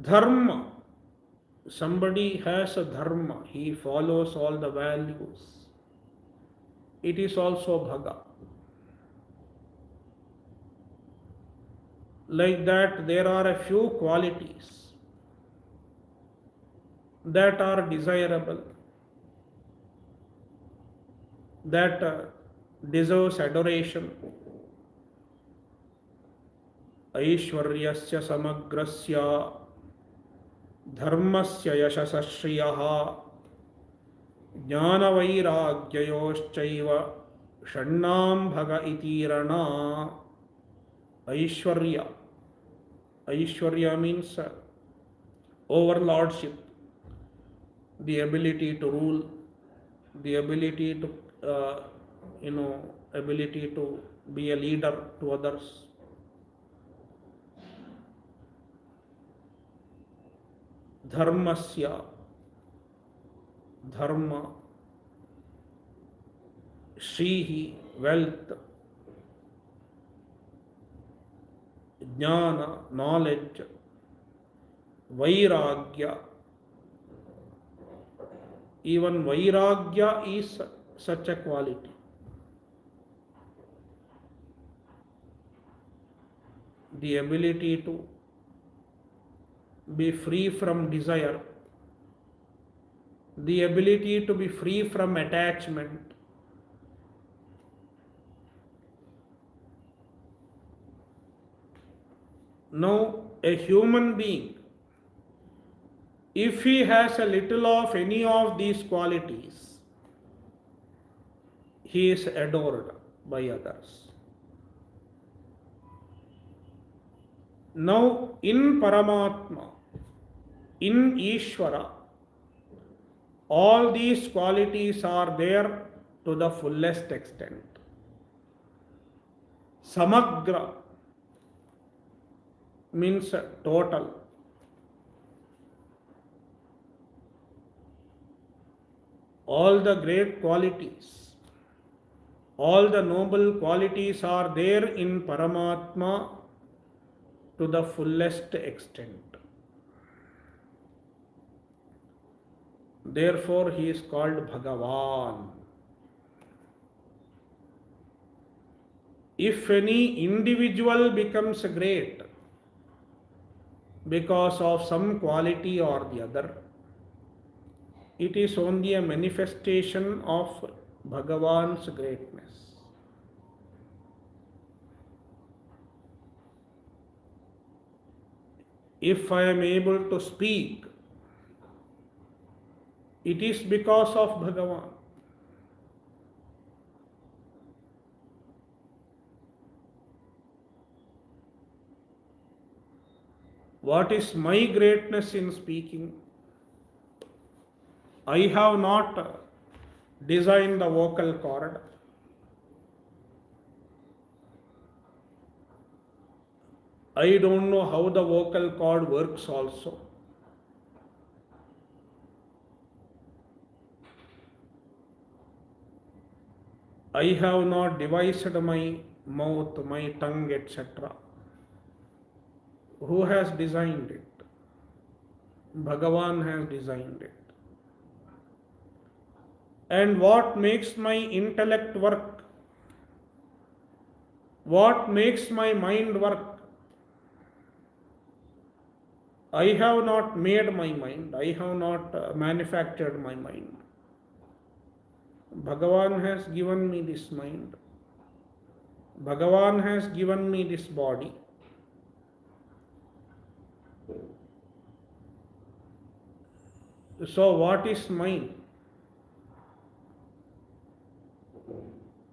Dharma. Somebody has a dharma. He follows all the values. It is also Bhaga. Like that, there are a few qualities that are desirable, that deserves adoration. ऐश्वर्यस्य समग्रस्य धर्मस्य यशसः श्रियः ज्ञानवैराग्ययोश्चैव षण्णां भग इतीरणा. Aishwarya means overlordship, the ability to rule, the ability to ability to be a leader to others. Dharmasya, dharma, shrihi, wealth, jnana, knowledge, vairagya. Even vairagya is such a quality. The ability to be free from desire, the ability to be free from attachment. Now, a human being, if he has a little of any of these qualities, he is adored by others. Now, in Paramatma, in Ishvara, all these qualities are there to the fullest extent. Samagra means total. All the great qualities, all the noble qualities are there in Paramatma to the fullest extent. Therefore, he is called Bhagavan. If any individual becomes great because of some quality or the other, it is only a manifestation of Bhagavan's greatness. If I am able to speak, it is because of Bhagavan. What is my greatness in speaking? I have not designed the vocal cord. I don't know how the vocal cord works also. I have not devised my mouth, my tongue, etc. Who has designed it? Bhagavan has designed it. And what makes my intellect work? What makes my mind work? I have not made my mind. I have not manufactured my mind. Bhagavan has given me this mind. Bhagavan has given me this body. So what is mine?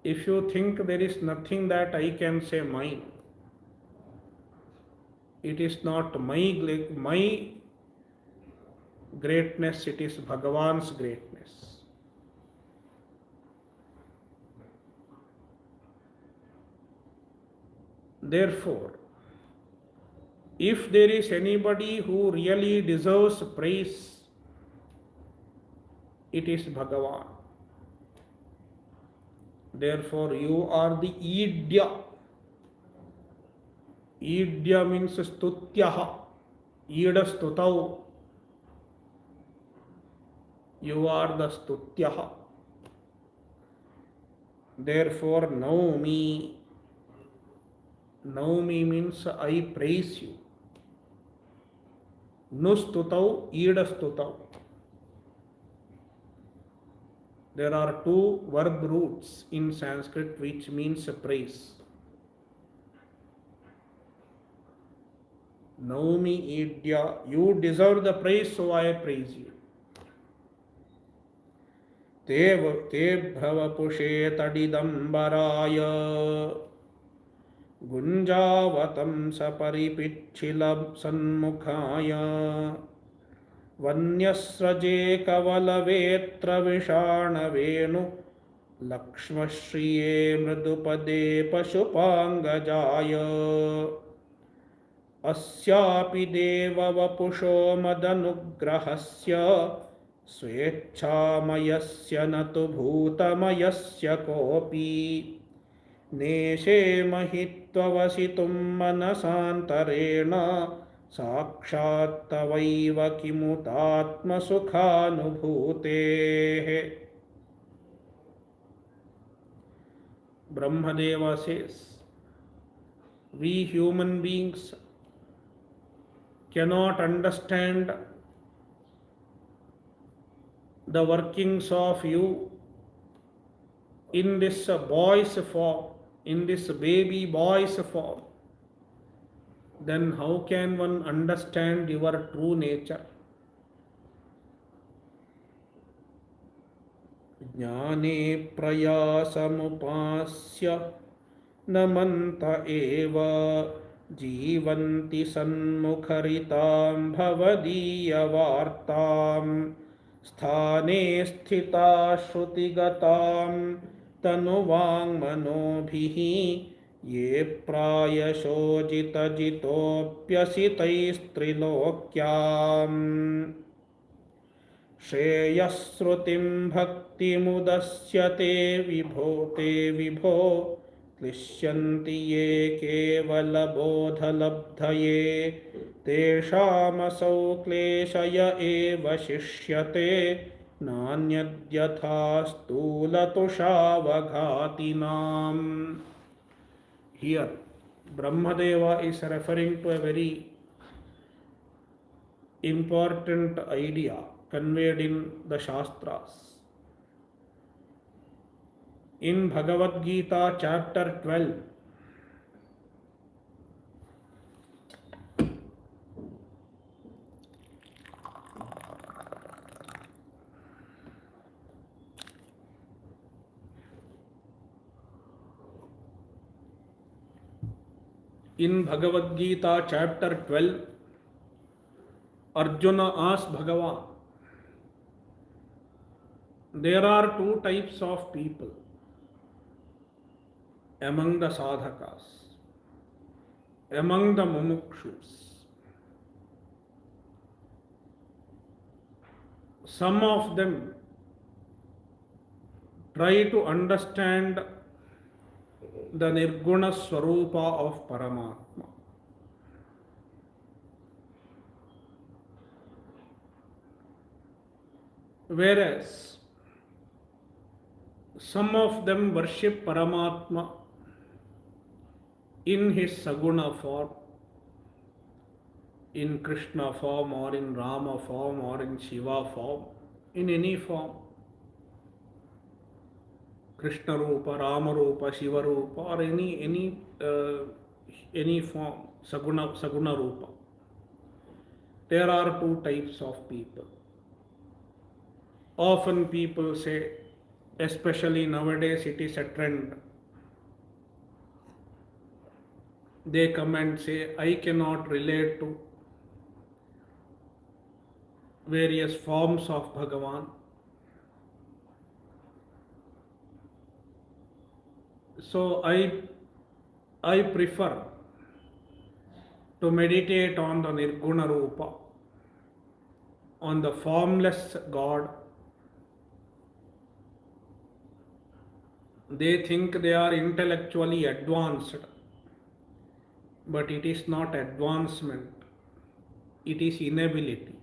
If you think there is nothing that I can say mine, it is not my greatness, it is Bhagavan's greatness. Therefore, if there is anybody who really deserves praise, it is Bhagavan. Therefore, you are the Idya. Idya means Stutyaha. Ida Stutau. You are the Stutyaha. Therefore, Naumi. Naumi means I praise you. Nustutau, Ida Stutau. There are two verb roots in Sanskrit which means praise. Naumi idya. You deserve the praise, so I praise you. ते भवपुषे तडिदम्बराय गुञ्जावतं सपरिपिच्छिलं सन्मुखाय वन्यस्रजे कवलवेत्र विषाणवेणु लक्ष्मश्रिये मृदुपदे पशुपाङ्गजाय अस्यापि देववपुषो मदनुग्रहस्य स्वेच्छामयस्य न तु भूतमयस्य कोऽपि नेशे महित्ववसितुं मनसान्तरेण साक्षात् तवैव किमुतात्मसुखानुभूतेः. Brahmadeva says, we human beings cannot understand the workings of you in this boy's form, in this baby boy's form. Then how can one understand your true nature? ज्ञाने प्रयासमुपास्य नमन्त एव जीवन्ति सन्मुखरितां भवदीयवार्तां स्थाने स्थिता श्रुतिगतां तनुवाङ्मनोभिः ये प्रायशो जितजितोऽप्यसितैस्त्रिलोक्याम् श्रेयःश्रुतिं भक्तिमुदस्यते विभो क्लिश्यन्ति ये केवलबोधलब्धये तेषामसौ क्लेशय एव शिष्यते नान्यद्यथा स्थूलतुषावघातिनाम्. Here Brahmadeva is referring to a very important idea conveyed in the Shastras. In Bhagavad Gita chapter 12, Arjuna asked Bhagavan, there are two types of people among the sadhakas, among the mumukshus. Some of them try to understand the Nirguna Swarupa of Paramatma. Whereas some of them worship Paramatma in his Saguna form, in Krishna form or in Rama form or in Shiva form, in any form. Krishna Rupa, Rama Rupa, Shiva Rupa or any form, Saguna Rupa. There are two types of people. Often people say, especially nowadays it is a trend, they come and say, I cannot relate to various forms of Bhagavan. So I prefer to meditate on the Nirguna Rupa, on the formless God. They think they are intellectually advanced, but it is not advancement, it is inability.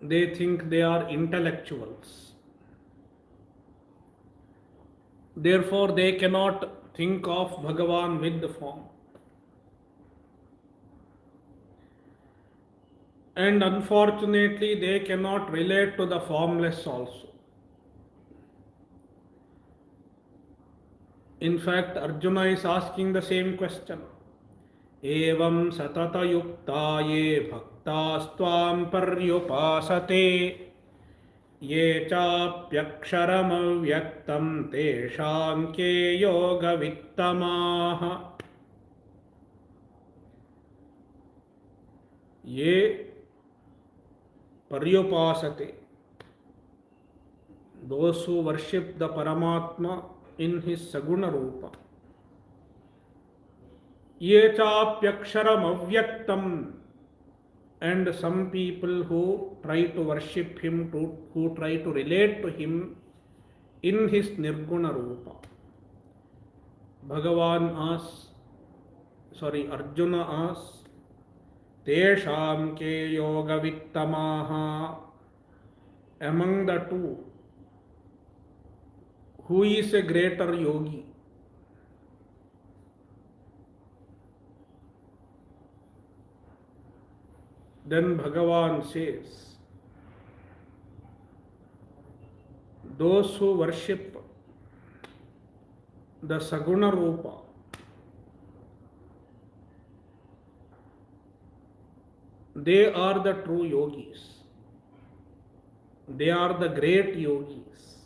They think they are intellectuals. Therefore, they cannot think of Bhagavan with the form. And unfortunately, they cannot relate to the formless also. In fact, Arjuna is asking the same question. Evam satata yukta ye bhaktastvam paryupasate ye chapyaksharam avyaktam tesham ke yoga vittamaha. Ye paryupasate, those who worship the Paramatma in his Saguna Rupa. Ye chapyaksharam avyaktam, and some people who try to worship him, who try to relate to him in his Nirguna Rupa. Arjuna asks, Tesham ke yoga vittamaha, among the two, who is a greater yogi? Then Bhagavan says, those who worship the Saguna Rupa, they are the true yogis. They are the great yogis.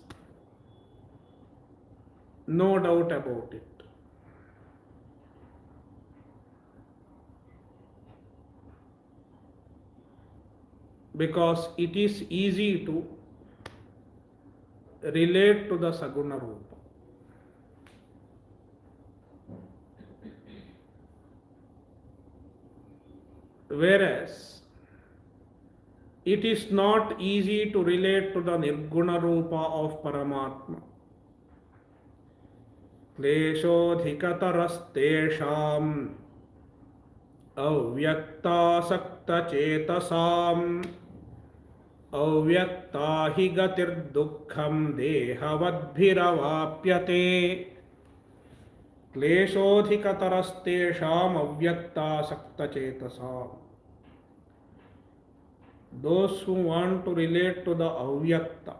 No doubt about it. Because it is easy to relate to the Saguna Rupa. Whereas it is not easy to relate to the Nirguna Rupa of Paramatma. Kleshodhikatarastesham avyaktasakta chetasam avyakta hi gatir dukkham dehavadbhiravapyate. Kleshodhikatarastesham avyaktasakta chetasam. Those who want to relate to the avyakta.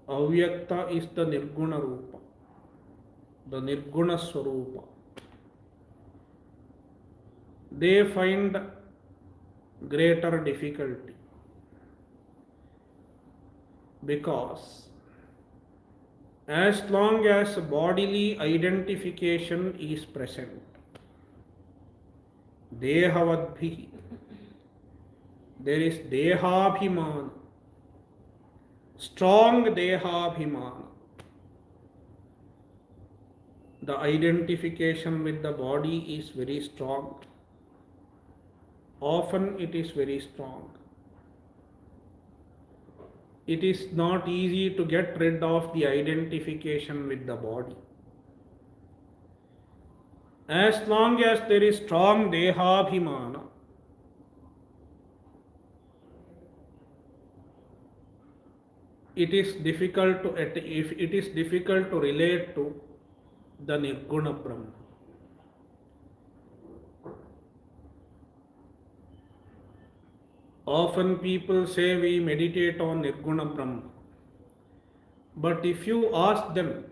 Avyakta is the Nirguna Rupa, the Nirguna Swarupa. They find greater difficulty because as long as bodily identification is present, dehavadbhi, there is dehabhimana, strong dehabhimana. The identification with the body is very strong. Often it is very strong. It is not easy to get rid of the identification with the body. As long as there is strong dehabhimana, it is difficult to relate to the Nirguna Brahma. Often people say we meditate on Nirguna Brahma. But if you ask them,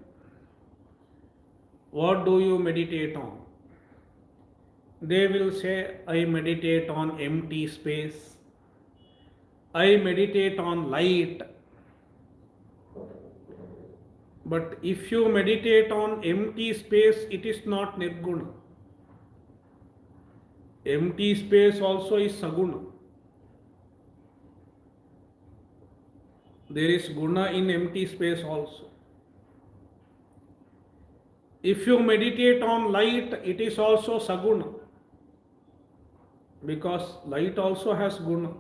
what do you meditate on? They will say, I meditate on empty space. I meditate on light. But if you meditate on empty space, it is not Nirguna. Empty space also is Saguna. There is Guna in empty space also. If you meditate on light, it is also Saguna. Because light also has Guna.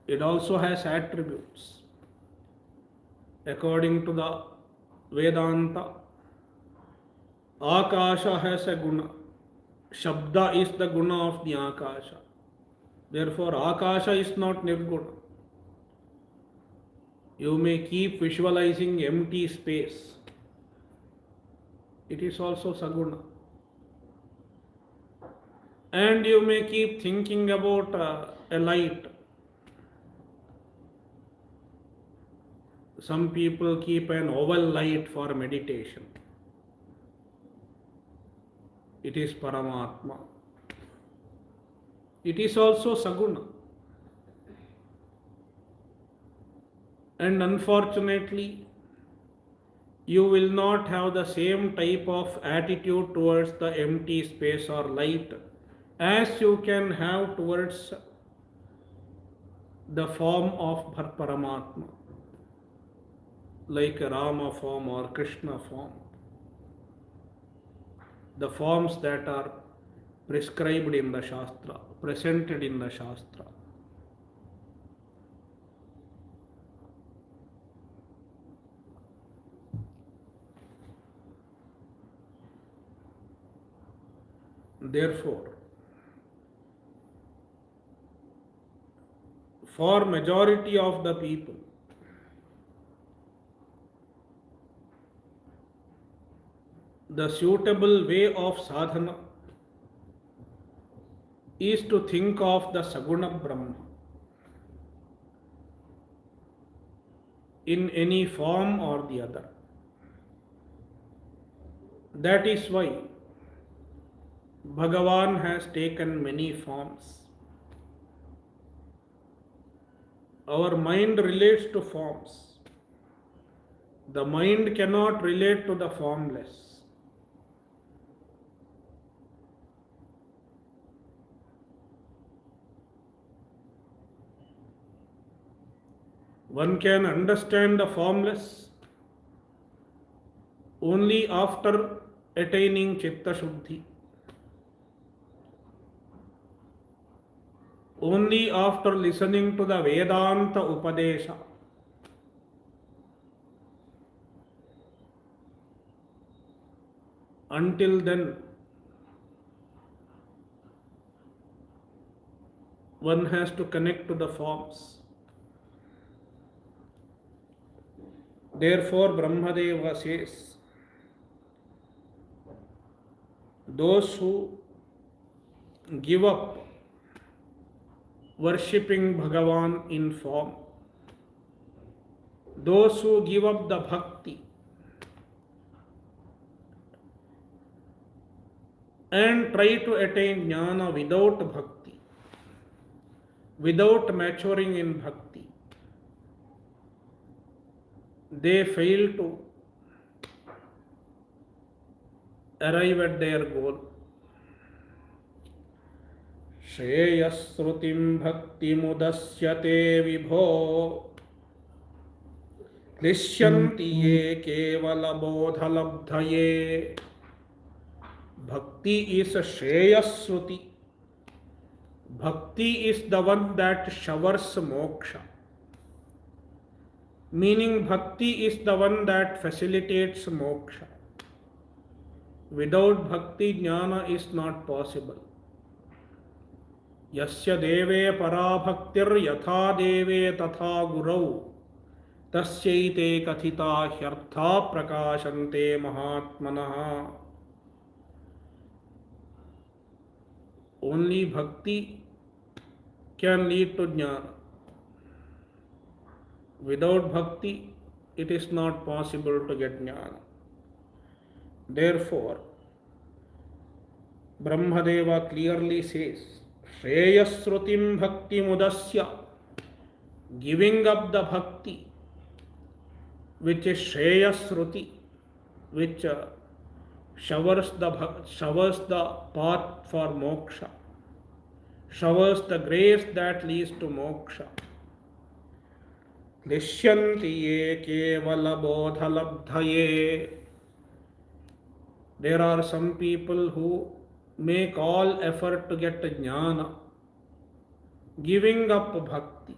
It also has attributes. According to the Vedanta, Akasha has a Guna. Shabda is the Guna of the Akasha. Therefore, Akasha is not Nirguna. You may keep visualizing empty space. It is also Saguna. And you may keep thinking about a light. Some people keep an oval light for meditation. It is Paramatma. It is also Saguna. And unfortunately, you will not have the same type of attitude towards the empty space or light as you can have towards the form of Paramatma, like Rama form or Krishna form. The forms that are prescribed in the Shastra, presented in the Shastra. Therefore, for majority of the people, the suitable way of sadhana is to think of the Saguna Brahma in any form or the other. That is why Bhagavan has taken many forms. Our mind relates to forms. The mind cannot relate to the formless. One can understand the formless only after attaining Chitta Shuddhi. Only after listening to the Vedanta Upadesha. Until then, one has to connect to the forms. Therefore, Brahmadeva says, those who give up worshipping Bhagavan in form, those who give up the bhakti and try to attain jnana without bhakti, without maturing in bhakti, they fail to arrive at their goal. Shreyasrutim bhakti mudasyate vibho klishyanti ye kevala bodhalabdhaye. Bhakti is a Shreyasruti. Bhakti is the one that showers moksha. Meaning bhakti is the one that facilitates moksha. Without bhakti, jnana is not possible. Yasya deve para bhaktir yatha deve tatha gurau tasyaite kathita hyartha prakashante mahatmanaha. Only bhakti can lead to jnana. Without bhakti, it is not possible to get jnana. Therefore, Brahmadeva clearly says, Shreyasrutim bhakti mudasya, giving up the bhakti, which is Shreyasruti, which showers the path for moksha, showers the grace that leads to moksha. Klishyanti ye kevala bodhalabdhaye. There are some people who make all effort to get jnana, giving up bhakti.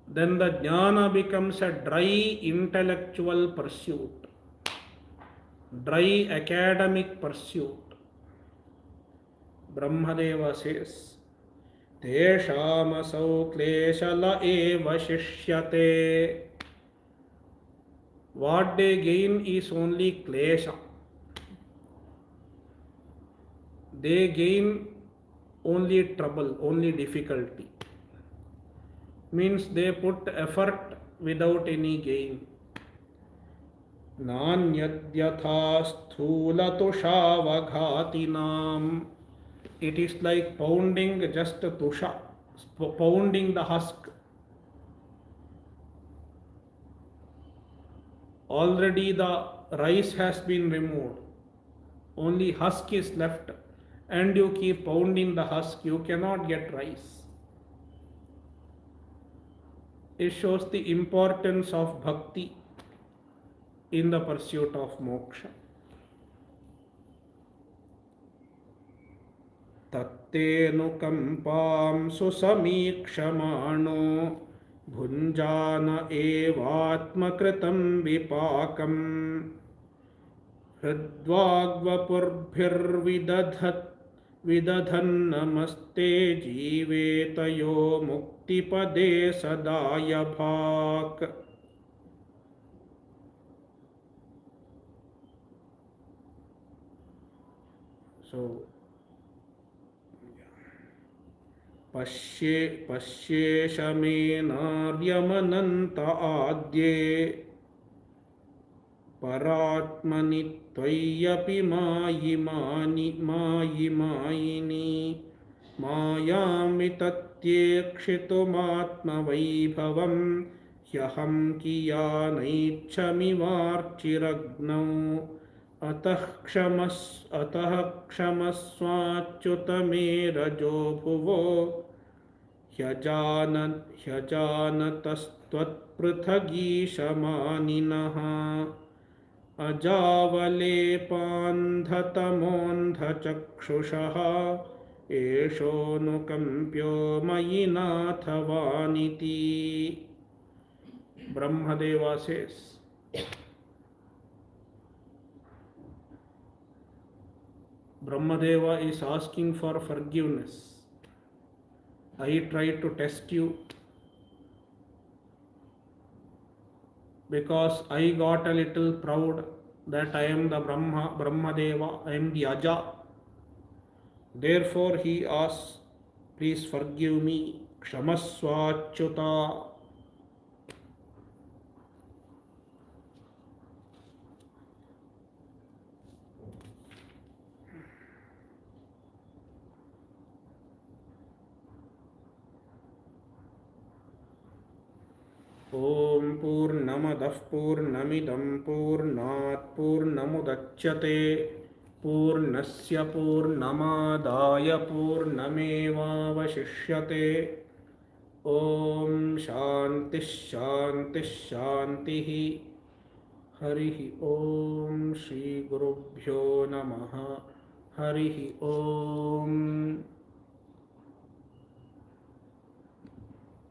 Then the jnana becomes a dry intellectual pursuit, dry academic pursuit. Brahmadeva says, Tesham asau kleshala eva shishyate. What they gain is only klesha. They gain only trouble, only difficulty. means they put effort without any gain. Nanyadhyatha sthulatushavaghātinām. It is like pounding just tusha, pounding the husk. Already the rice has been removed, only husk is left, and you keep pounding the husk, you cannot get rice. It shows the importance of bhakti in the pursuit of moksha. Tattenukampam susamikshamaano bhunjana evatmakritam vipakam hridvagvapurбhirvidadhan namaste jivetayo muktipade sadaya bhak. So पश्येशमेनार्यमनन्त आद्ये परात्मनि त्वय्यपि मायिमायिनी मायामितत्येक्षितुमात्मवैभवं ह्यहं कियानैच्छमिवार्चिरग्नौ अतः क्षमस्वाच्युत मे रजो भुवो ह्यजानतस्त्वत्पृथगीशमानिनः अजावलेपान्धतमोऽन्धचक्षुषः एषोऽनुकम्प्यो मयि नाथवानिति. Brahmadeva says, Brahmadeva is asking for forgiveness. I tried to test you because I got a little proud that I am the Brahmadeva, I am the Aja. Therefore he asks, please forgive me, Kshamasvachyuta. Om Purnamadah Purnamidam Purnat Purnamudachyate Purnasya Purnamadaya Purnamevavashishyate. Om Shanti Shanti Shantihi. Harihi Om Shri Gurubhyo Namaha. Harihi Om.